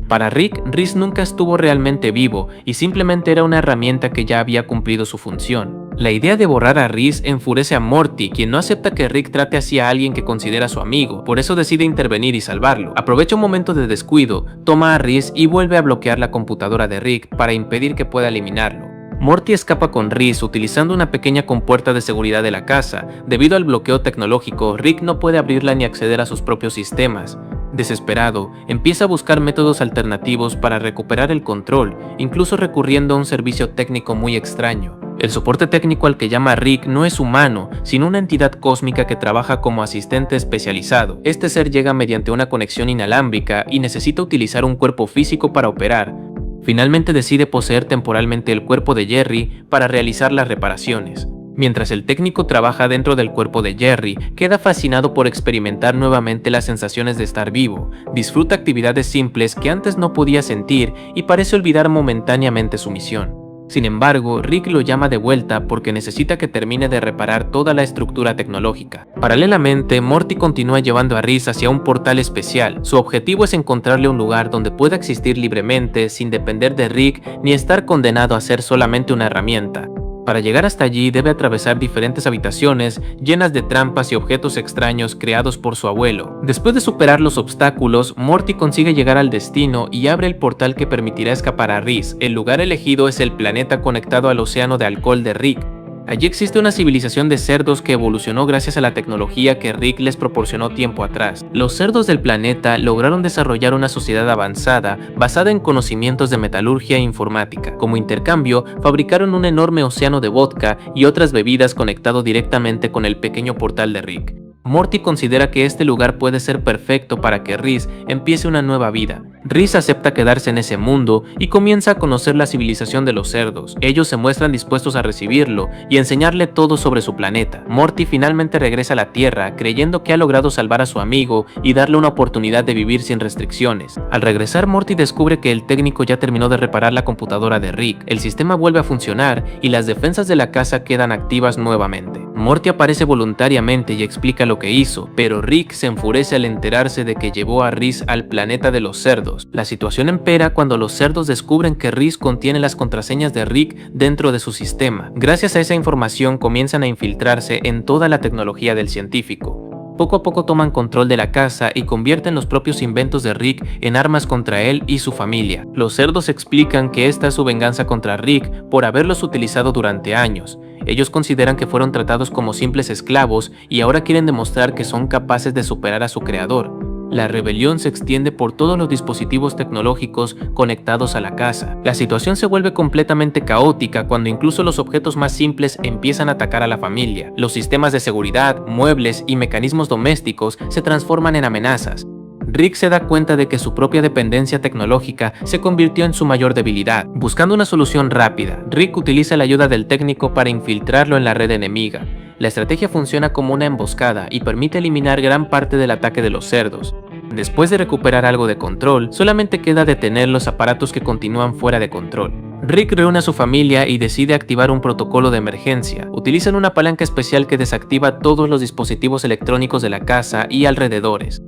Para Rick, Reese nunca estuvo realmente vivo y simplemente era una herramienta que ya había cumplido su función. La idea de borrar a Reese enfurece a Morty, quien no acepta que Rick trate así a alguien que considera su amigo, por eso decide intervenir y salvarlo. Aprovecha un momento de descuido, toma a Reese y vuelve a bloquear la computadora de Rick para impedir que pueda eliminarlo. Morty escapa con Reese utilizando una pequeña compuerta de seguridad de la casa. Debido al bloqueo tecnológico, Rick no puede abrirla ni acceder a sus propios sistemas. Desesperado, empieza a buscar métodos alternativos para recuperar el control, incluso recurriendo a un servicio técnico muy extraño. El soporte técnico al que llama a Rick no es humano, sino una entidad cósmica que trabaja como asistente especializado. Este ser llega mediante una conexión inalámbrica y necesita utilizar un cuerpo físico para operar. Finalmente decide poseer temporalmente el cuerpo de Jerry para realizar las reparaciones. Mientras el técnico trabaja dentro del cuerpo de Jerry, queda fascinado por experimentar nuevamente las sensaciones de estar vivo, disfruta actividades simples que antes no podía sentir y parece olvidar momentáneamente su misión. Sin embargo, Rick lo llama de vuelta porque necesita que termine de reparar toda la estructura tecnológica. Paralelamente, Morty continúa llevando a Rhys hacia un portal especial. Su objetivo es encontrarle un lugar donde pueda existir libremente, sin depender de Rick ni estar condenado a ser solamente una herramienta. Para llegar hasta allí debe atravesar diferentes habitaciones llenas de trampas y objetos extraños creados por su abuelo. Después de superar los obstáculos, Morty consigue llegar al destino y abre el portal que permitirá escapar a Rhys. El lugar elegido es el planeta conectado al océano de alcohol de Rick. Allí existe una civilización de cerdos que evolucionó gracias a la tecnología que Rick les proporcionó tiempo atrás. Los cerdos del planeta lograron desarrollar una sociedad avanzada basada en conocimientos de metalurgia e informática. Como intercambio, fabricaron un enorme océano de vodka y otras bebidas conectado directamente con el pequeño portal de Rick. Morty considera que este lugar puede ser perfecto para que Rhys empiece una nueva vida. Rhys acepta quedarse en ese mundo y comienza a conocer la civilización de los cerdos. Ellos se muestran dispuestos a recibirlo y enseñarle todo sobre su planeta. Morty finalmente regresa a la Tierra creyendo que ha logrado salvar a su amigo y darle una oportunidad de vivir sin restricciones. Al regresar, Morty descubre que el técnico ya terminó de reparar la computadora de Rick. El sistema vuelve a funcionar y las defensas de la casa quedan activas nuevamente. Morty aparece voluntariamente y explica lo que hizo, pero Rick se enfurece al enterarse de que llevó a Rhys al planeta de los cerdos. La situación empera cuando los cerdos descubren que Rhys contiene las contraseñas de Rick dentro de su sistema. Gracias a esa información comienzan a infiltrarse en toda la tecnología del científico. Poco a poco toman control de la casa y convierten los propios inventos de Rick en armas contra él y su familia. Los cerdos explican que esta es su venganza contra Rick por haberlos utilizado durante años. Ellos consideran que fueron tratados como simples esclavos y ahora quieren demostrar que son capaces de superar a su creador. La rebelión se extiende por todos los dispositivos tecnológicos conectados a la casa. La situación se vuelve completamente caótica cuando incluso los objetos más simples empiezan a atacar a la familia. Los sistemas de seguridad, muebles y mecanismos domésticos se transforman en amenazas. Rick se da cuenta de que su propia dependencia tecnológica se convirtió en su mayor debilidad. Buscando una solución rápida, Rick utiliza la ayuda del técnico para infiltrarlo en la red enemiga. La estrategia funciona como una emboscada y permite eliminar gran parte del ataque de los cerdos. Después de recuperar algo de control, solamente queda detener los aparatos que continúan fuera de control. Rick reúne a su familia y decide activar un protocolo de emergencia. Utilizan una palanca especial que desactiva todos los dispositivos electrónicos de la casa y alrededores.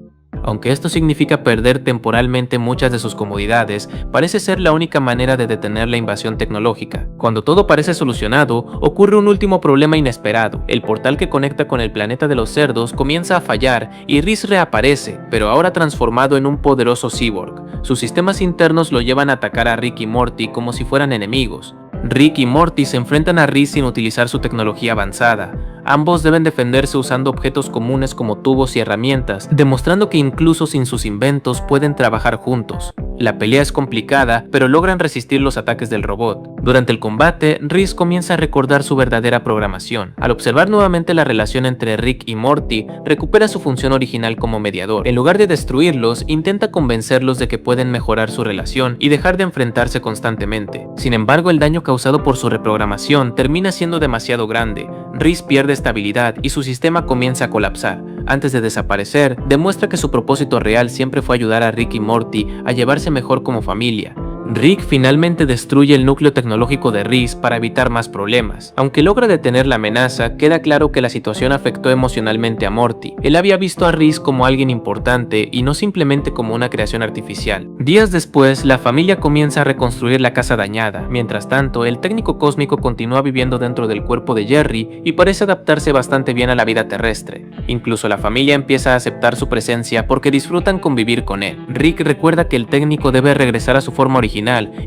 Aunque esto significa perder temporalmente muchas de sus comodidades, parece ser la única manera de detener la invasión tecnológica. Cuando todo parece solucionado, ocurre un último problema inesperado. El portal que conecta con el planeta de los cerdos comienza a fallar y Rhys reaparece, pero ahora transformado en un poderoso cyborg. Sus sistemas internos lo llevan a atacar a Rick y Morty como si fueran enemigos. Rick y Morty se enfrentan a Rhys sin utilizar su tecnología avanzada. Ambos deben defenderse usando objetos comunes como tubos y herramientas, demostrando que incluso sin sus inventos pueden trabajar juntos. La pelea es complicada, pero logran resistir los ataques del robot. Durante el combate, Rhys comienza a recordar su verdadera programación. Al observar nuevamente la relación entre Rick y Morty, recupera su función original como mediador. En lugar de destruirlos, intenta convencerlos de que pueden mejorar su relación y dejar de enfrentarse constantemente. Sin embargo, el daño causado por su reprogramación termina siendo demasiado grande. Rhys pierde estabilidad y su sistema comienza a colapsar. Antes de desaparecer, demuestra que su propósito real siempre fue ayudar a Rick y Morty a llevarse mejor como familia. Rick finalmente destruye el núcleo tecnológico de Rhys para evitar más problemas. Aunque logra detener la amenaza, queda claro que la situación afectó emocionalmente a Morty. Él había visto a Rhys como alguien importante y no simplemente como una creación artificial. Días después, la familia comienza a reconstruir la casa dañada. Mientras tanto, el técnico cósmico continúa viviendo dentro del cuerpo de Jerry y parece adaptarse bastante bien a la vida terrestre. Incluso la familia empieza a aceptar su presencia porque disfrutan convivir con él. Rick recuerda que el técnico debe regresar a su forma original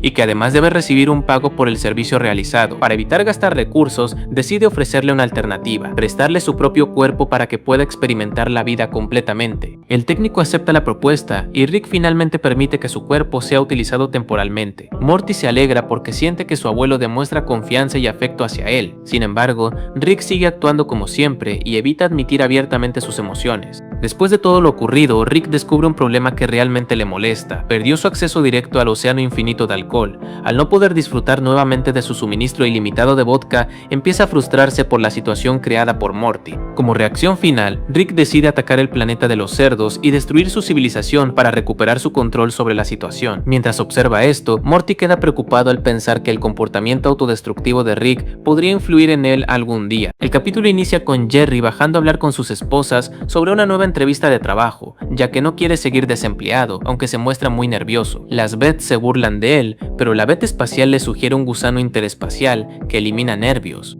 y que además debe recibir un pago por el servicio realizado. Para evitar gastar recursos, decide ofrecerle una alternativa, prestarle su propio cuerpo para que pueda experimentar la vida completamente. El técnico acepta la propuesta y Rick finalmente permite que su cuerpo sea utilizado temporalmente. Morty se alegra porque siente que su abuelo demuestra confianza y afecto hacia él. Sin embargo, Rick sigue actuando como siempre y evita admitir abiertamente sus emociones. Después de todo lo ocurrido, Rick descubre un problema que realmente le molesta. Perdió su acceso directo al océano infinito de alcohol. Al no poder disfrutar nuevamente de su suministro ilimitado de vodka, empieza a frustrarse por la situación creada por Morty. Como reacción final, Rick decide atacar el planeta de los cerdos y destruir su civilización para recuperar su control sobre la situación. Mientras observa esto, Morty queda preocupado al pensar que el comportamiento autodestructivo de Rick podría influir en él algún día. El capítulo inicia con Jerry bajando a hablar con sus esposas sobre una nueva entrevista de trabajo, ya que no quiere seguir desempleado, aunque se muestra muy nervioso. Las Beth se burlan de él, pero la Beth espacial le sugiere un gusano interespacial que elimina nervios.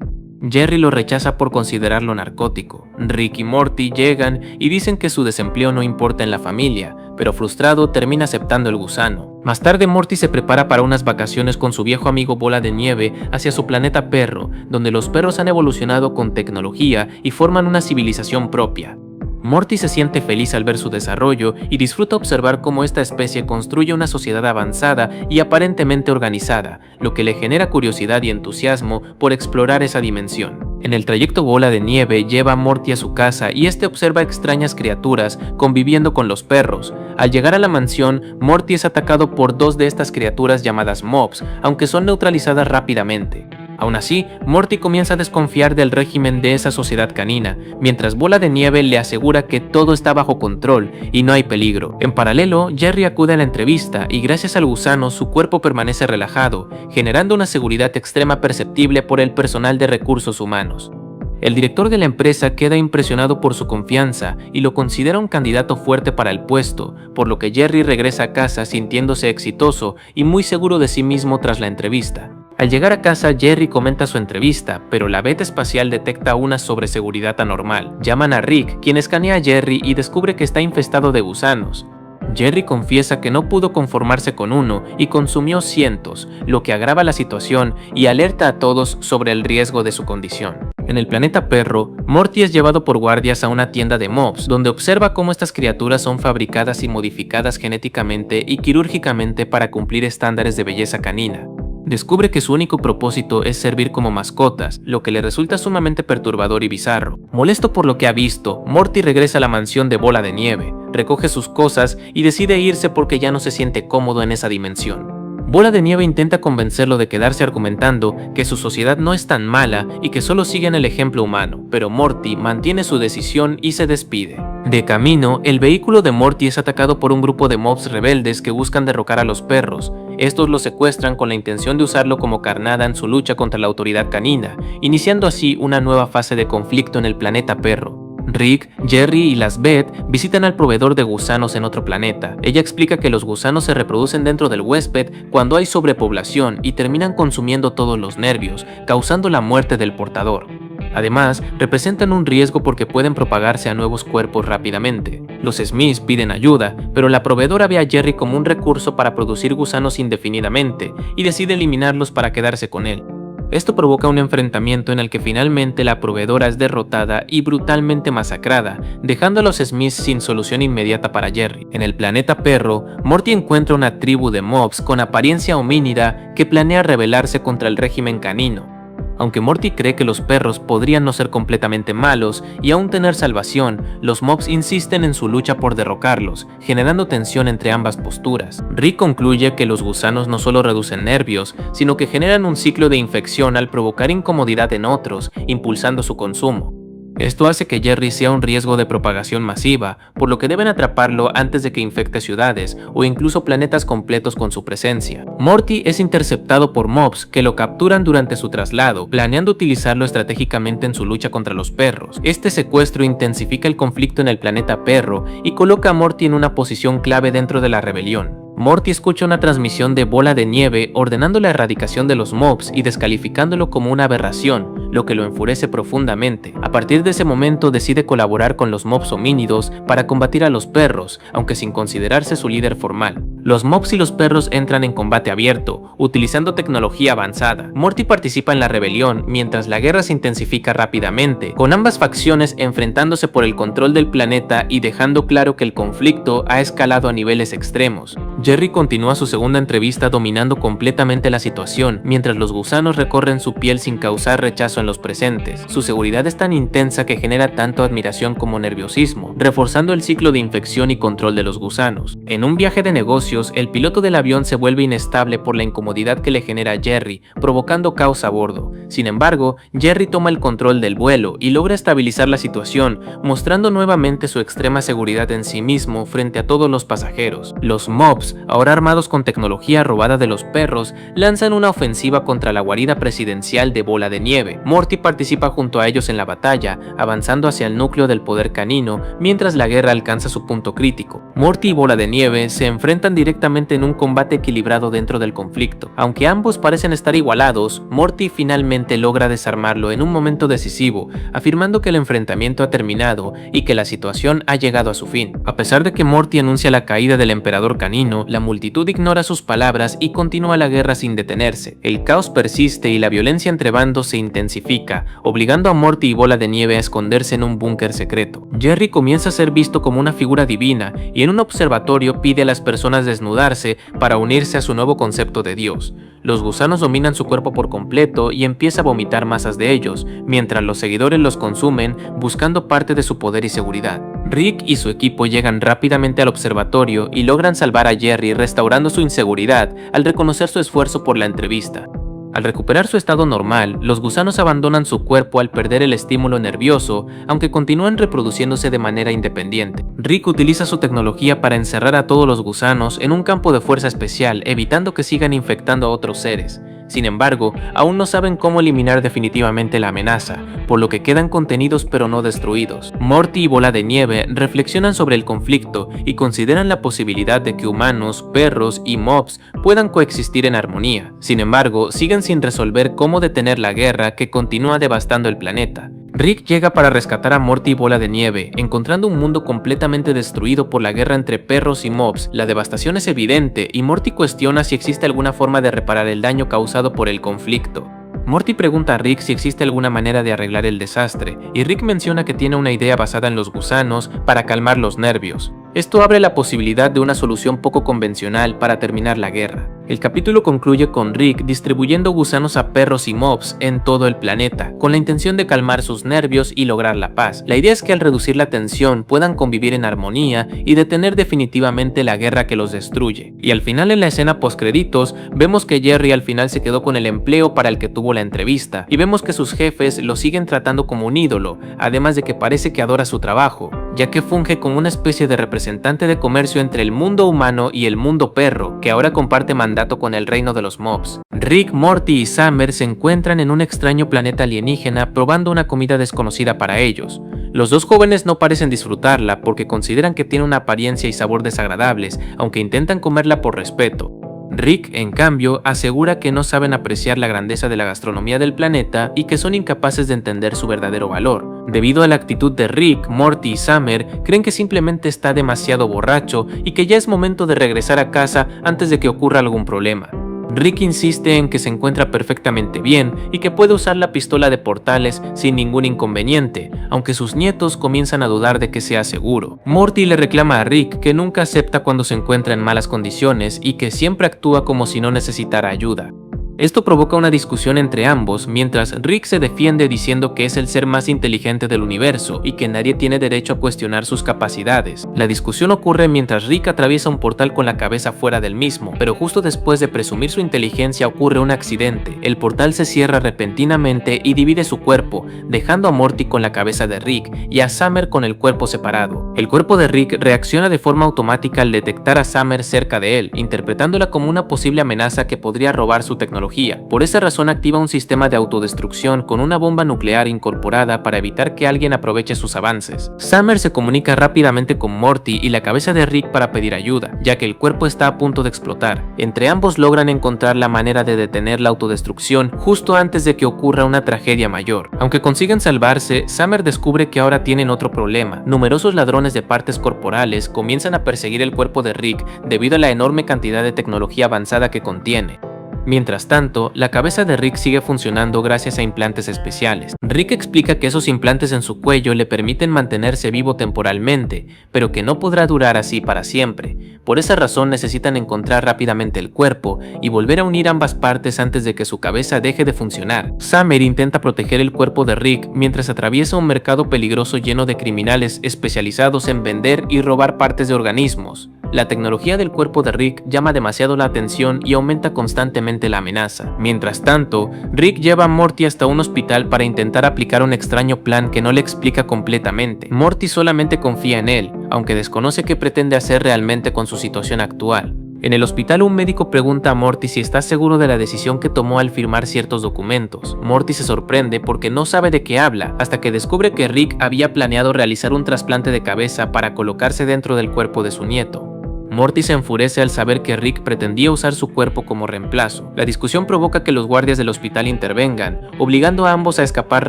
Jerry lo rechaza por considerarlo narcótico. Rick y Morty llegan y dicen que su desempleo no importa en la familia, pero frustrado termina aceptando el gusano. Más tarde Morty se prepara para unas vacaciones con su viejo amigo Bola de Nieve hacia su planeta Perro, donde los perros han evolucionado con tecnología y forman una civilización propia. Morty se siente feliz al ver su desarrollo y disfruta observar cómo esta especie construye una sociedad avanzada y aparentemente organizada, lo que le genera curiosidad y entusiasmo por explorar esa dimensión. En el trayecto Bola de Nieve lleva a Morty a su casa y este observa extrañas criaturas conviviendo con los perros. Al llegar a la mansión, Morty es atacado por dos de estas criaturas llamadas mobs, aunque son neutralizadas rápidamente. Aún así, Morty comienza a desconfiar del régimen de esa sociedad canina, mientras Bola de Nieve le asegura que todo está bajo control y no hay peligro. En paralelo, Jerry acude a la entrevista y gracias al gusano su cuerpo permanece relajado, generando una seguridad extrema perceptible por el personal de recursos humanos. El director de la empresa queda impresionado por su confianza y lo considera un candidato fuerte para el puesto, por lo que Jerry regresa a casa sintiéndose exitoso y muy seguro de sí mismo tras la entrevista. Al llegar a casa, Jerry comenta su entrevista, pero la Beta espacial detecta una sobreseguridad anormal. Llaman a Rick, quien escanea a Jerry y descubre que está infestado de gusanos. Jerry confiesa que no pudo conformarse con uno y consumió cientos, lo que agrava la situación y alerta a todos sobre el riesgo de su condición. En el planeta Perro, Morty es llevado por guardias a una tienda de mobs, donde observa cómo estas criaturas son fabricadas y modificadas genéticamente y quirúrgicamente para cumplir estándares de belleza canina. Descubre que su único propósito es servir como mascotas, lo que le resulta sumamente perturbador y bizarro. Molesto por lo que ha visto, Morty regresa a la mansión de Bola de Nieve, recoge sus cosas y decide irse porque ya no se siente cómodo en esa dimensión. Bola de Nieve intenta convencerlo de quedarse argumentando que su sociedad no es tan mala y que solo siguen el ejemplo humano, pero Morty mantiene su decisión y se despide. De camino, el vehículo de Morty es atacado por un grupo de mobs rebeldes que buscan derrocar a los perros. Estos lo secuestran con la intención de usarlo como carnada en su lucha contra la autoridad canina, iniciando así una nueva fase de conflicto en el planeta Perro. Rick, Jerry y las Beth visitan al proveedor de gusanos en otro planeta. Ella explica que los gusanos se reproducen dentro del huésped cuando hay sobrepoblación y terminan consumiendo todos los nervios, causando la muerte del portador. Además, representan un riesgo porque pueden propagarse a nuevos cuerpos rápidamente. Los Smiths piden ayuda, pero la proveedora ve a Jerry como un recurso para producir gusanos indefinidamente y decide eliminarlos para quedarse con él. Esto provoca un enfrentamiento en el que finalmente la proveedora es derrotada y brutalmente masacrada, dejando a los Smiths sin solución inmediata para Jerry. En el planeta Perro, Morty encuentra una tribu de mobs con apariencia homínida que planea rebelarse contra el régimen canino. Aunque Morty cree que los perros podrían no ser completamente malos y aún tener salvación, los mobs insisten en su lucha por derrocarlos, generando tensión entre ambas posturas. Rick concluye que los gusanos no solo reducen nervios, sino que generan un ciclo de infección al provocar incomodidad en otros, impulsando su consumo. Esto hace que Jerry sea un riesgo de propagación masiva, por lo que deben atraparlo antes de que infecte ciudades o incluso planetas completos con su presencia. Morty es interceptado por mobs que lo capturan durante su traslado, planeando utilizarlo estratégicamente en su lucha contra los perros. Este secuestro intensifica el conflicto en el planeta Perro y coloca a Morty en una posición clave dentro de la rebelión. Morty escucha una transmisión de Bola de Nieve ordenando la erradicación de los mobs y descalificándolo como una aberración, lo que lo enfurece profundamente. A partir de ese momento decide colaborar con los mobs homínidos para combatir a los perros, aunque sin considerarse su líder formal. Los mobs y los perros entran en combate abierto, utilizando tecnología avanzada. Morty participa en la rebelión mientras la guerra se intensifica rápidamente, con ambas facciones enfrentándose por el control del planeta y dejando claro que el conflicto ha escalado a niveles extremos. Jerry continúa su segunda entrevista dominando completamente la situación, mientras los gusanos recorren su piel sin causar rechazo en los presentes. Su seguridad es tan intensa que genera tanto admiración como nerviosismo, reforzando el ciclo de infección y control de los gusanos. En un viaje de negocios, el piloto del avión se vuelve inestable por la incomodidad que le genera a Jerry, provocando caos a bordo. Sin embargo, Jerry toma el control del vuelo y logra estabilizar la situación, mostrando nuevamente su extrema seguridad en sí mismo frente a todos los pasajeros. Los mobs, ahora armados con tecnología robada de los perros, lanzan una ofensiva contra la guarida presidencial de Bola de Nieve. Morty participa junto a ellos en la batalla, avanzando hacia el núcleo del poder canino mientras la guerra alcanza su punto crítico. Morty y Bola de Nieve se enfrentan directamente en un combate equilibrado dentro del conflicto. Aunque ambos parecen estar igualados, Morty finalmente logra desarmarlo en un momento decisivo, afirmando que el enfrentamiento ha terminado y que la situación ha llegado a su fin. A pesar de que Morty anuncia la caída del emperador canino, la multitud ignora sus palabras y continúa la guerra sin detenerse. El caos persiste y la violencia entre bandos se intensifica, obligando a Morty y Bola de Nieve a esconderse en un búnker secreto. Jerry comienza a ser visto como una figura divina y en un observatorio pide a las personas desnudarse para unirse a su nuevo concepto de Dios. Los gusanos dominan su cuerpo por completo y empieza a vomitar masas de ellos, mientras los seguidores los consumen buscando parte de su poder y seguridad. Rick y su equipo llegan rápidamente al observatorio y logran salvar a Jerry restaurando su inseguridad al reconocer su esfuerzo por la entrevista. Al recuperar su estado normal, los gusanos abandonan su cuerpo al perder el estímulo nervioso, aunque continúan reproduciéndose de manera independiente. Rick utiliza su tecnología para encerrar a todos los gusanos en un campo de fuerza especial, evitando que sigan infectando a otros seres. Sin embargo, aún no saben cómo eliminar definitivamente la amenaza, por lo que quedan contenidos pero no destruidos. Morty y Bola de Nieve reflexionan sobre el conflicto y consideran la posibilidad de que humanos, perros y mobs puedan coexistir en armonía. Sin embargo, siguen sin resolver cómo detener la guerra que continúa devastando el planeta. Rick llega para rescatar a Morty y Bola de Nieve, encontrando un mundo completamente destruido por la guerra entre perros y mobs. La devastación es evidente y Morty cuestiona si existe alguna forma de reparar el daño causado por el conflicto. Morty pregunta a Rick si existe alguna manera de arreglar el desastre, y Rick menciona que tiene una idea basada en los gusanos para calmar los nervios. Esto abre la posibilidad de una solución poco convencional para terminar la guerra. El capítulo concluye con Rick distribuyendo gusanos a perros y mobs en todo el planeta, con la intención de calmar sus nervios y lograr la paz. La idea es que al reducir la tensión puedan convivir en armonía y detener definitivamente la guerra que los destruye. Y al final, en la escena postcréditos, vemos que Jerry al final se quedó con el empleo para el que tuvo la entrevista, y vemos que sus jefes lo siguen tratando como un ídolo, además de que parece que adora su trabajo, ya que funge como una especie de representante de comercio entre el mundo humano y el mundo perro, que ahora comparte mandato con el reino de los mobs. Rick, Morty y Summer se encuentran en un extraño planeta alienígena probando una comida desconocida para ellos. Los dos jóvenes no parecen disfrutarla porque consideran que tiene una apariencia y sabor desagradables, aunque intentan comerla por respeto. Rick, en cambio, asegura que no saben apreciar la grandeza de la gastronomía del planeta y que son incapaces de entender su verdadero valor. Debido a la actitud de Rick, Morty y Summer, creen que simplemente está demasiado borracho y que ya es momento de regresar a casa antes de que ocurra algún problema. Rick insiste en que se encuentra perfectamente bien y que puede usar la pistola de portales sin ningún inconveniente, aunque sus nietos comienzan a dudar de que sea seguro. Morty le reclama a Rick que nunca acepta cuando se encuentra en malas condiciones y que siempre actúa como si no necesitara ayuda. Esto provoca una discusión entre ambos, mientras Rick se defiende diciendo que es el ser más inteligente del universo y que nadie tiene derecho a cuestionar sus capacidades. La discusión ocurre mientras Rick atraviesa un portal con la cabeza fuera del mismo, pero justo después de presumir su inteligencia ocurre un accidente. El portal se cierra repentinamente y divide su cuerpo, dejando a Morty con la cabeza de Rick y a Summer con el cuerpo separado. El cuerpo de Rick reacciona de forma automática al detectar a Summer cerca de él, interpretándola como una posible amenaza que podría robar su tecnología. Por esa razón activa un sistema de autodestrucción con una bomba nuclear incorporada para evitar que alguien aproveche sus avances. Summer se comunica rápidamente con Morty y la cabeza de Rick para pedir ayuda, ya que el cuerpo está a punto de explotar. Entre ambos logran encontrar la manera de detener la autodestrucción justo antes de que ocurra una tragedia mayor. Aunque consiguen salvarse, Summer descubre que ahora tienen otro problema. Numerosos ladrones de partes corporales comienzan a perseguir el cuerpo de Rick debido a la enorme cantidad de tecnología avanzada que contiene. Mientras tanto, la cabeza de Rick sigue funcionando gracias a implantes especiales. Rick explica que esos implantes en su cuello le permiten mantenerse vivo temporalmente, pero que no podrá durar así para siempre. Por esa razón necesitan encontrar rápidamente el cuerpo y volver a unir ambas partes antes de que su cabeza deje de funcionar. Summer intenta proteger el cuerpo de Rick mientras atraviesa un mercado peligroso lleno de criminales especializados en vender y robar partes de organismos. La tecnología del cuerpo de Rick llama demasiado la atención y aumenta constantemente la amenaza. Mientras tanto, Rick lleva a Morty hasta un hospital para intentar aplicar un extraño plan que no le explica completamente. Morty solamente confía en él, aunque desconoce qué pretende hacer realmente con su situación actual. En el hospital, un médico pregunta a Morty si está seguro de la decisión que tomó al firmar ciertos documentos. Morty se sorprende porque no sabe de qué habla, hasta que descubre que Rick había planeado realizar un trasplante de cabeza para colocarse dentro del cuerpo de su nieto. Morty se enfurece al saber que Rick pretendía usar su cuerpo como reemplazo. La discusión provoca que los guardias del hospital intervengan, obligando a ambos a escapar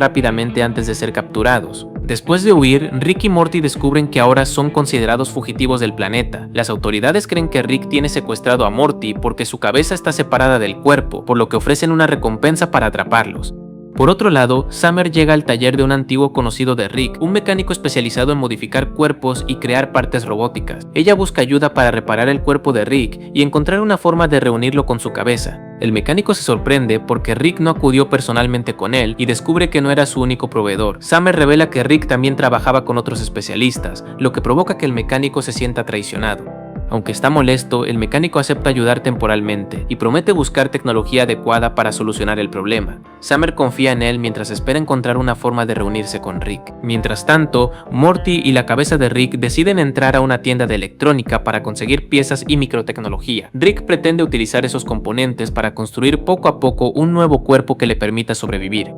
rápidamente antes de ser capturados. Después de huir, Rick y Morty descubren que ahora son considerados fugitivos del planeta. Las autoridades creen que Rick tiene secuestrado a Morty porque su cabeza está separada del cuerpo, por lo que ofrecen una recompensa para atraparlos. Por otro lado, Summer llega al taller de un antiguo conocido de Rick, un mecánico especializado en modificar cuerpos y crear partes robóticas. Ella busca ayuda para reparar el cuerpo de Rick y encontrar una forma de reunirlo con su cabeza. El mecánico se sorprende porque Rick no acudió personalmente con él y descubre que no era su único proveedor. Summer revela que Rick también trabajaba con otros especialistas, lo que provoca que el mecánico se sienta traicionado. Aunque está molesto, el mecánico acepta ayudar temporalmente y promete buscar tecnología adecuada para solucionar el problema. Summer confía en él mientras espera encontrar una forma de reunirse con Rick. Mientras tanto, Morty y la cabeza de Rick deciden entrar a una tienda de electrónica para conseguir piezas y microtecnología. Rick pretende utilizar esos componentes para construir poco a poco un nuevo cuerpo que le permita sobrevivir.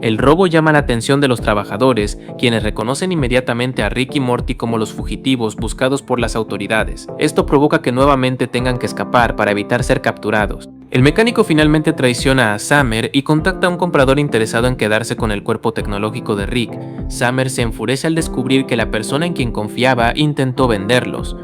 El robo llama la atención de los trabajadores, quienes reconocen inmediatamente a Rick y Morty como los fugitivos buscados por las autoridades. Esto provoca que nuevamente tengan que escapar para evitar ser capturados. El mecánico finalmente traiciona a Summer y contacta a un comprador interesado en quedarse con el cuerpo tecnológico de Rick. Summer se enfurece al descubrir que la persona en quien confiaba intentó venderlos.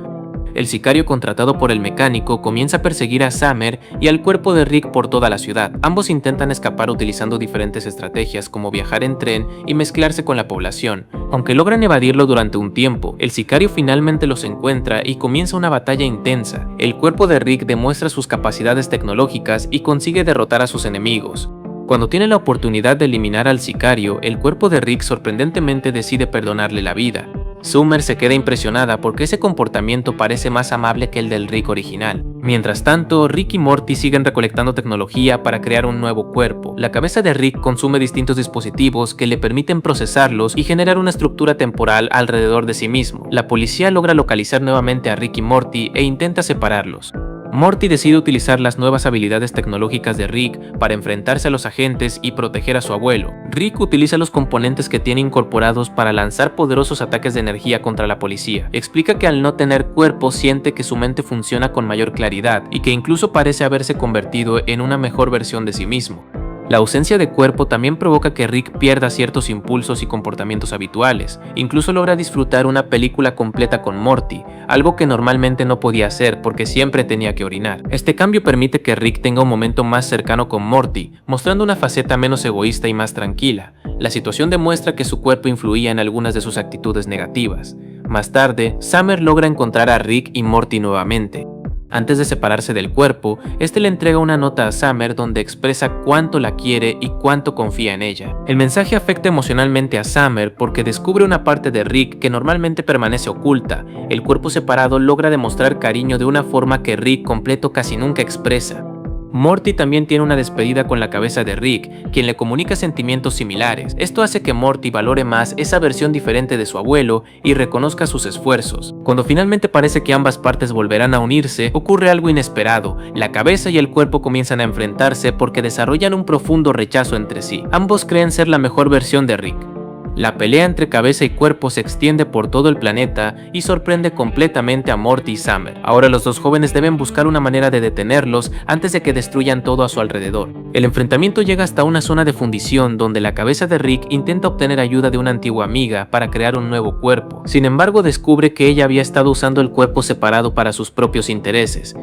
El sicario contratado por el mecánico comienza a perseguir a Summer y al cuerpo de Rick por toda la ciudad. Ambos intentan escapar utilizando diferentes estrategias como viajar en tren y mezclarse con la población. Aunque logran evadirlo durante un tiempo, el sicario finalmente los encuentra y comienza una batalla intensa. El cuerpo de Rick demuestra sus capacidades tecnológicas y consigue derrotar a sus enemigos. Cuando tiene la oportunidad de eliminar al sicario, el cuerpo de Rick sorprendentemente decide perdonarle la vida. Summer se queda impresionada porque ese comportamiento parece más amable que el del Rick original. Mientras tanto, Rick y Morty siguen recolectando tecnología para crear un nuevo cuerpo. La cabeza de Rick consume distintos dispositivos que le permiten procesarlos y generar una estructura temporal alrededor de sí mismo. La policía logra localizar nuevamente a Rick y Morty e intenta separarlos. Morty decide utilizar las nuevas habilidades tecnológicas de Rick para enfrentarse a los agentes y proteger a su abuelo. Rick utiliza los componentes que tiene incorporados para lanzar poderosos ataques de energía contra la policía. Explica que al no tener cuerpo siente que su mente funciona con mayor claridad y que incluso parece haberse convertido en una mejor versión de sí mismo. La ausencia de cuerpo también provoca que Rick pierda ciertos impulsos y comportamientos habituales. Incluso logra disfrutar una película completa con Morty, algo que normalmente no podía hacer porque siempre tenía que orinar. Este cambio permite que Rick tenga un momento más cercano con Morty, mostrando una faceta menos egoísta y más tranquila. La situación demuestra que su cuerpo influía en algunas de sus actitudes negativas. Más tarde, Summer logra encontrar a Rick y Morty nuevamente. Antes de separarse del cuerpo, este le entrega una nota a Summer donde expresa cuánto la quiere y cuánto confía en ella. El mensaje afecta emocionalmente a Summer porque descubre una parte de Rick que normalmente permanece oculta. El cuerpo separado logra demostrar cariño de una forma que Rick completo casi nunca expresa. Morty también tiene una despedida con la cabeza de Rick, quien le comunica sentimientos similares. Esto hace que Morty valore más esa versión diferente de su abuelo y reconozca sus esfuerzos. Cuando finalmente parece que ambas partes volverán a unirse, ocurre algo inesperado. La cabeza y el cuerpo comienzan a enfrentarse porque desarrollan un profundo rechazo entre sí. Ambos creen ser la mejor versión de Rick. La pelea entre cabeza y cuerpo se extiende por todo el planeta y sorprende completamente a Morty y Summer. Ahora los dos jóvenes deben buscar una manera de detenerlos antes de que destruyan todo a su alrededor. El enfrentamiento llega hasta una zona de fundición donde la cabeza de Rick intenta obtener ayuda de una antigua amiga para crear un nuevo cuerpo. Sin embargo, descubre que ella había estado usando el cuerpo separado para sus propios intereses.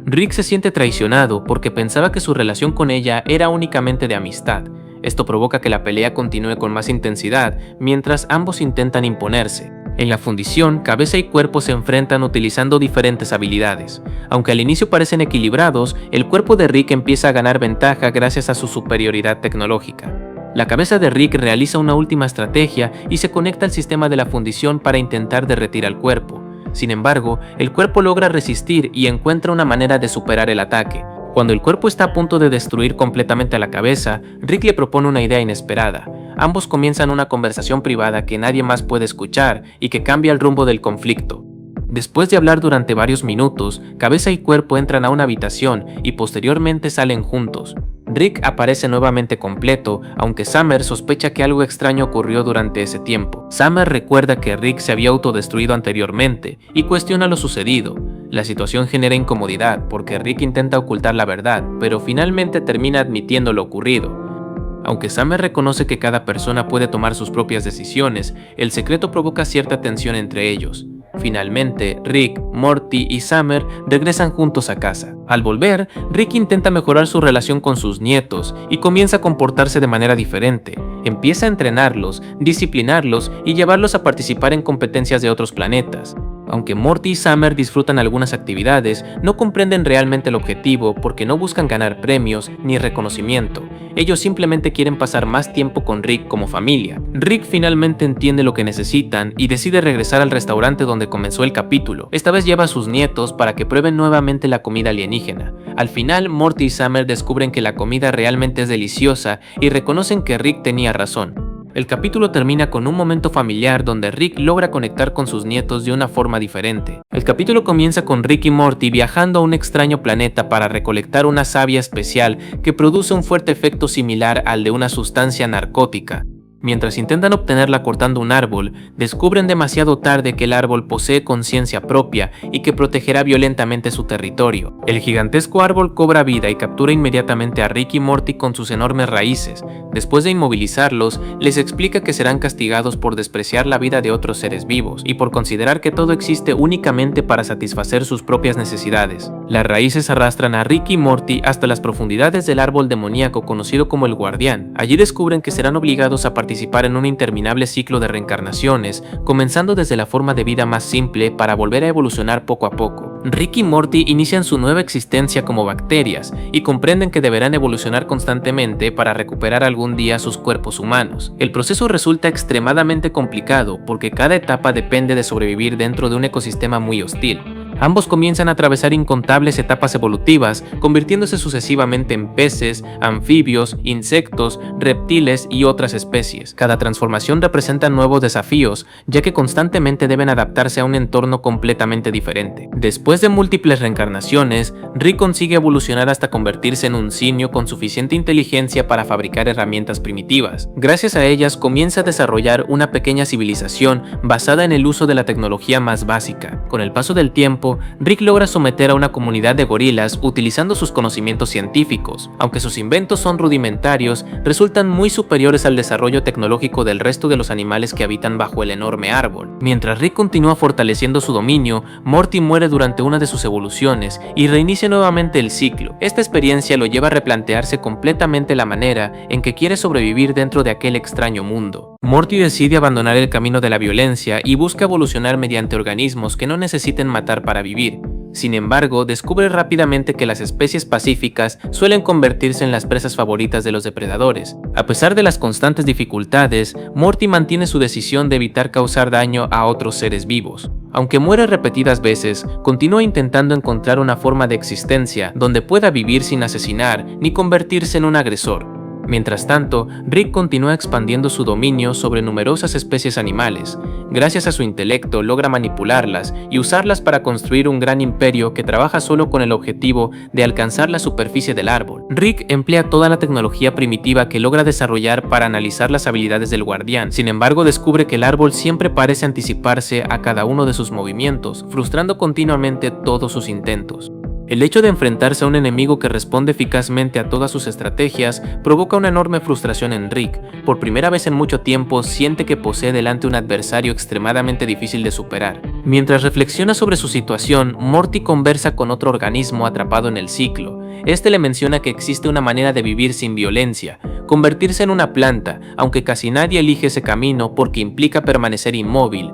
Rick se siente traicionado porque pensaba que su relación con ella era únicamente de amistad. Esto provoca que la pelea continúe con más intensidad mientras ambos intentan imponerse. En la fundición, cabeza y cuerpo se enfrentan utilizando diferentes habilidades. Aunque al inicio parecen equilibrados, el cuerpo de Rick empieza a ganar ventaja gracias a su superioridad tecnológica. La cabeza de Rick realiza una última estrategia y se conecta al sistema de la fundición para intentar derretir al cuerpo. Sin embargo, el cuerpo logra resistir y encuentra una manera de superar el ataque. Cuando el cuerpo está a punto de destruir completamente a la cabeza, Rick le propone una idea inesperada. Ambos comienzan una conversación privada que nadie más puede escuchar y que cambia el rumbo del conflicto. Después de hablar durante varios minutos, cabeza y cuerpo entran a una habitación y posteriormente salen juntos. Rick aparece nuevamente completo, aunque Summer sospecha que algo extraño ocurrió durante ese tiempo. Summer recuerda que Rick se había autodestruido anteriormente y cuestiona lo sucedido. La situación genera incomodidad porque Rick intenta ocultar la verdad, pero finalmente termina admitiendo lo ocurrido. Aunque Summer reconoce que cada persona puede tomar sus propias decisiones, el secreto provoca cierta tensión entre ellos. Finalmente, Rick, Morty y Summer regresan juntos a casa. Al volver, Rick intenta mejorar su relación con sus nietos y comienza a comportarse de manera diferente. Empieza a entrenarlos, disciplinarlos y llevarlos a participar en competencias de otros planetas. Aunque Morty y Summer disfrutan algunas actividades, no comprenden realmente el objetivo porque no buscan ganar premios ni reconocimiento. Ellos simplemente quieren pasar más tiempo con Rick como familia. Rick finalmente entiende lo que necesitan y decide regresar al restaurante donde comenzó el capítulo. Esta vez lleva a sus nietos para que prueben nuevamente la comida alienígena. Al final, Morty y Summer descubren que la comida realmente es deliciosa y reconocen que Rick tenía razón. El capítulo termina con un momento familiar donde Rick logra conectar con sus nietos de una forma diferente. El capítulo comienza con Rick y Morty viajando a un extraño planeta para recolectar una savia especial que produce un fuerte efecto similar al de una sustancia narcótica. Mientras intentan obtenerla cortando un árbol, descubren demasiado tarde que el árbol posee conciencia propia y que protegerá violentamente su territorio. El gigantesco árbol cobra vida y captura inmediatamente a Rick y Morty con sus enormes raíces. Después de inmovilizarlos, les explica que serán castigados por despreciar la vida de otros seres vivos y por considerar que todo existe únicamente para satisfacer sus propias necesidades. Las raíces arrastran a Rick y Morty hasta las profundidades del árbol demoníaco conocido como el Guardián. Allí descubren que serán obligados a participar en un interminable ciclo de reencarnaciones, comenzando desde la forma de vida más simple para volver a evolucionar poco a poco. Rick y Morty inician su nueva existencia como bacterias y comprenden que deberán evolucionar constantemente para recuperar algún día sus cuerpos humanos. El proceso resulta extremadamente complicado porque cada etapa depende de sobrevivir dentro de un ecosistema muy hostil. Ambos comienzan a atravesar incontables etapas evolutivas, convirtiéndose sucesivamente en peces, anfibios, insectos, reptiles y otras especies. Cada transformación representa nuevos desafíos, ya que constantemente deben adaptarse a un entorno completamente diferente. Después de múltiples reencarnaciones, Rick consigue evolucionar hasta convertirse en un simio con suficiente inteligencia para fabricar herramientas primitivas. Gracias a ellas comienza a desarrollar una pequeña civilización basada en el uso de la tecnología más básica. Con el paso del tiempo, Rick logra someter a una comunidad de gorilas utilizando sus conocimientos científicos. Aunque sus inventos son rudimentarios, resultan muy superiores al desarrollo tecnológico del resto de los animales que habitan bajo el enorme árbol. Mientras Rick continúa fortaleciendo su dominio, Morty muere durante una de sus evoluciones y reinicia nuevamente el ciclo. Esta experiencia lo lleva a replantearse completamente la manera en que quiere sobrevivir dentro de aquel extraño mundo. Morty decide abandonar el camino de la violencia y busca evolucionar mediante organismos que no necesiten matar para vivir. Sin embargo, descubre rápidamente que las especies pacíficas suelen convertirse en las presas favoritas de los depredadores. A pesar de las constantes dificultades, Morty mantiene su decisión de evitar causar daño a otros seres vivos. Aunque muere repetidas veces, continúa intentando encontrar una forma de existencia donde pueda vivir sin asesinar ni convertirse en un agresor. Mientras tanto, Rick continúa expandiendo su dominio sobre numerosas especies animales. Gracias a su intelecto logra manipularlas y usarlas para construir un gran imperio que trabaja solo con el objetivo de alcanzar la superficie del árbol. Rick emplea toda la tecnología primitiva que logra desarrollar para analizar las habilidades del guardián. Sin embargo, descubre que el árbol siempre parece anticiparse a cada uno de sus movimientos, frustrando continuamente todos sus intentos. El hecho de enfrentarse a un enemigo que responde eficazmente a todas sus estrategias provoca una enorme frustración en Rick. Por primera vez en mucho tiempo siente que posee delante un adversario extremadamente difícil de superar. Mientras reflexiona sobre su situación, Morty conversa con otro organismo atrapado en el ciclo. Este le menciona que existe una manera de vivir sin violencia, convertirse en una planta, aunque casi nadie elige ese camino porque implica permanecer inmóvil.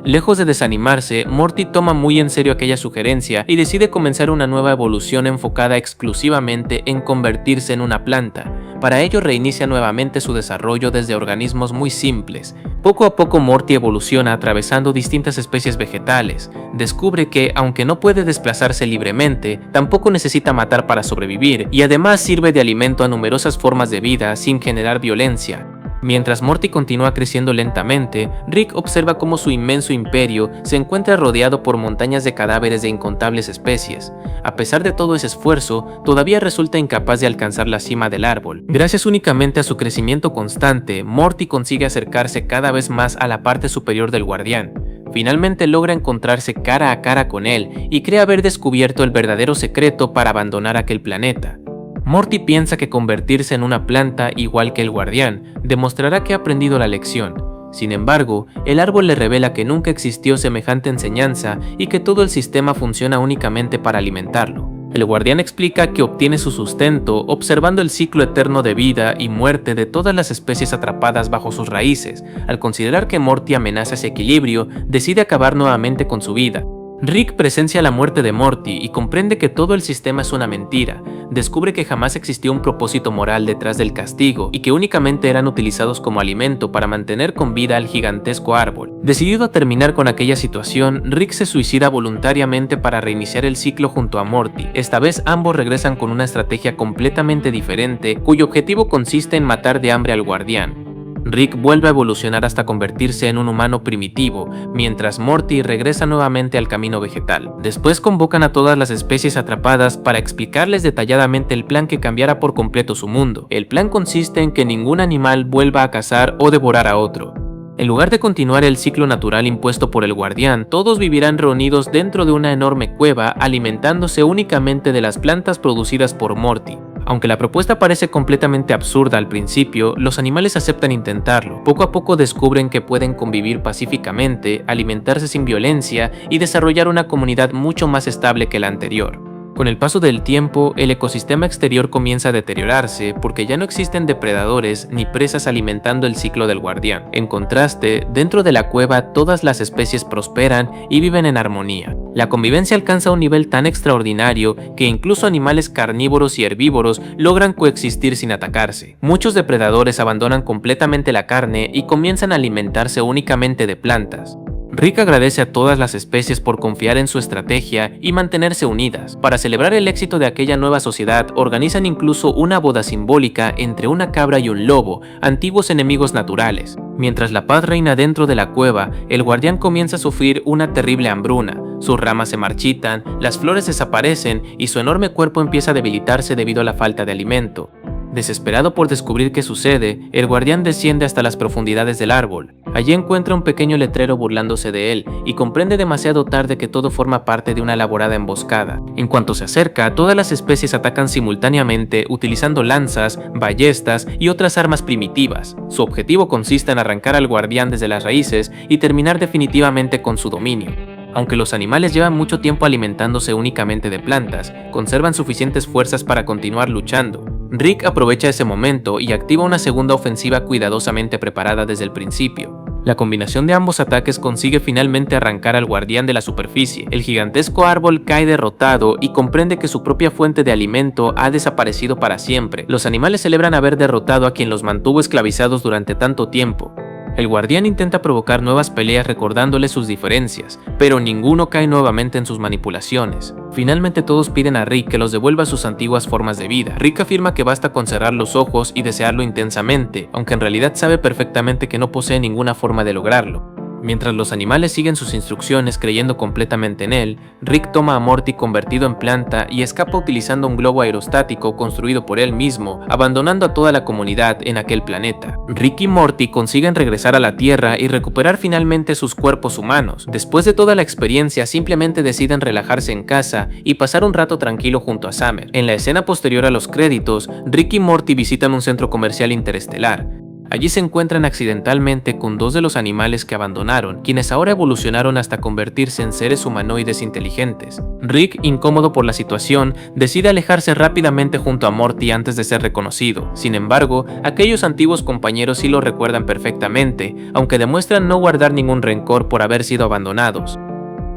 Lejos de desanimarse, Morty toma muy en serio aquella sugerencia y decide comenzar una nueva evolución enfocada exclusivamente en convertirse en una planta. Para ello reinicia nuevamente su desarrollo desde organismos muy simples. Poco a poco Morty evoluciona atravesando distintas especies vegetales. Descubre que, aunque no puede desplazarse libremente, tampoco necesita matar para sobrevivir y además sirve de alimento a numerosas formas de vida sin generar violencia. Mientras Morty continúa creciendo lentamente, Rick observa cómo su inmenso imperio se encuentra rodeado por montañas de cadáveres de incontables especies. A pesar de todo ese esfuerzo, todavía resulta incapaz de alcanzar la cima del árbol. Gracias únicamente a su crecimiento constante, Morty consigue acercarse cada vez más a la parte superior del guardián. Finalmente logra encontrarse cara a cara con él y cree haber descubierto el verdadero secreto para abandonar aquel planeta. Morty piensa que convertirse en una planta igual que el guardián demostrará que ha aprendido la lección. Sin embargo, el árbol le revela que nunca existió semejante enseñanza y que todo el sistema funciona únicamente para alimentarlo. El guardián explica que obtiene su sustento observando el ciclo eterno de vida y muerte de todas las especies atrapadas bajo sus raíces. Al considerar que Morty amenaza ese equilibrio, decide acabar nuevamente con su vida. Rick presencia la muerte de Morty y comprende que todo el sistema es una mentira. Descubre que jamás existió un propósito moral detrás del castigo y que únicamente eran utilizados como alimento para mantener con vida al gigantesco árbol. Decidido a terminar con aquella situación, Rick se suicida voluntariamente para reiniciar el ciclo junto a Morty. Esta vez ambos regresan con una estrategia completamente diferente, cuyo objetivo consiste en matar de hambre al guardián. Rick vuelve a evolucionar hasta convertirse en un humano primitivo, mientras Morty regresa nuevamente al camino vegetal. Después convocan a todas las especies atrapadas para explicarles detalladamente el plan que cambiará por completo su mundo. El plan consiste en que ningún animal vuelva a cazar o devorar a otro. En lugar de continuar el ciclo natural impuesto por el guardián, todos vivirán reunidos dentro de una enorme cueva, alimentándose únicamente de las plantas producidas por Morty. Aunque la propuesta parece completamente absurda al principio, los animales aceptan intentarlo. Poco a poco descubren que pueden convivir pacíficamente, alimentarse sin violencia y desarrollar una comunidad mucho más estable que la anterior. Con el paso del tiempo, el ecosistema exterior comienza a deteriorarse porque ya no existen depredadores ni presas alimentando el ciclo del guardián. En contraste, dentro de la cueva todas las especies prosperan y viven en armonía. La convivencia alcanza un nivel tan extraordinario que incluso animales carnívoros y herbívoros logran coexistir sin atacarse. Muchos depredadores abandonan completamente la carne y comienzan a alimentarse únicamente de plantas. Rick agradece a todas las especies por confiar en su estrategia y mantenerse unidas. Para celebrar el éxito de aquella nueva sociedad, organizan incluso una boda simbólica entre una cabra y un lobo, antiguos enemigos naturales. Mientras la paz reina dentro de la cueva, el guardián comienza a sufrir una terrible hambruna. Sus ramas se marchitan, las flores desaparecen y su enorme cuerpo empieza a debilitarse debido a la falta de alimento. Desesperado por descubrir qué sucede, el guardián desciende hasta las profundidades del árbol. Allí encuentra un pequeño letrero burlándose de él y comprende demasiado tarde que todo forma parte de una elaborada emboscada. En cuanto se acerca, todas las especies atacan simultáneamente utilizando lanzas, ballestas y otras armas primitivas. Su objetivo consiste en arrancar al guardián desde las raíces y terminar definitivamente con su dominio. Aunque los animales llevan mucho tiempo alimentándose únicamente de plantas, conservan suficientes fuerzas para continuar luchando. Rick aprovecha ese momento y activa una segunda ofensiva cuidadosamente preparada desde el principio. La combinación de ambos ataques consigue finalmente arrancar al guardián de la superficie. El gigantesco árbol cae derrotado y comprende que su propia fuente de alimento ha desaparecido para siempre. Los animales celebran haber derrotado a quien los mantuvo esclavizados durante tanto tiempo. El guardián intenta provocar nuevas peleas recordándole sus diferencias, pero ninguno cae nuevamente en sus manipulaciones. Finalmente todos piden a Rick que los devuelva a sus antiguas formas de vida. Rick afirma que basta con cerrar los ojos y desearlo intensamente, aunque en realidad sabe perfectamente que no posee ninguna forma de lograrlo. Mientras los animales siguen sus instrucciones creyendo completamente en él, Rick toma a Morty convertido en planta y escapa utilizando un globo aerostático construido por él mismo, abandonando a toda la comunidad en aquel planeta. Rick y Morty consiguen regresar a la Tierra y recuperar finalmente sus cuerpos humanos. Después de toda la experiencia, simplemente deciden relajarse en casa y pasar un rato tranquilo junto a Summer. En la escena posterior a los créditos, Rick y Morty visitan un centro comercial interestelar. Allí se encuentran accidentalmente con dos de los animales que abandonaron, quienes ahora evolucionaron hasta convertirse en seres humanoides inteligentes. Rick, incómodo por la situación, decide alejarse rápidamente junto a Morty antes de ser reconocido. Sin embargo, aquellos antiguos compañeros sí lo recuerdan perfectamente, aunque demuestran no guardar ningún rencor por haber sido abandonados.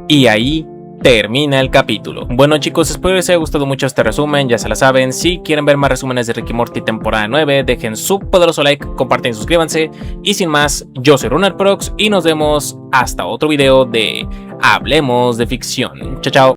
Y ahí termina el capítulo. Bueno chicos, espero les haya gustado mucho este resumen, ya se la saben, si quieren ver más resúmenes de Rick y Morty temporada 9, dejen su poderoso like, compartan y suscríbanse, y sin más, yo soy RunnerProx y nos vemos hasta otro video de Hablemos de Ficción. Chao chao.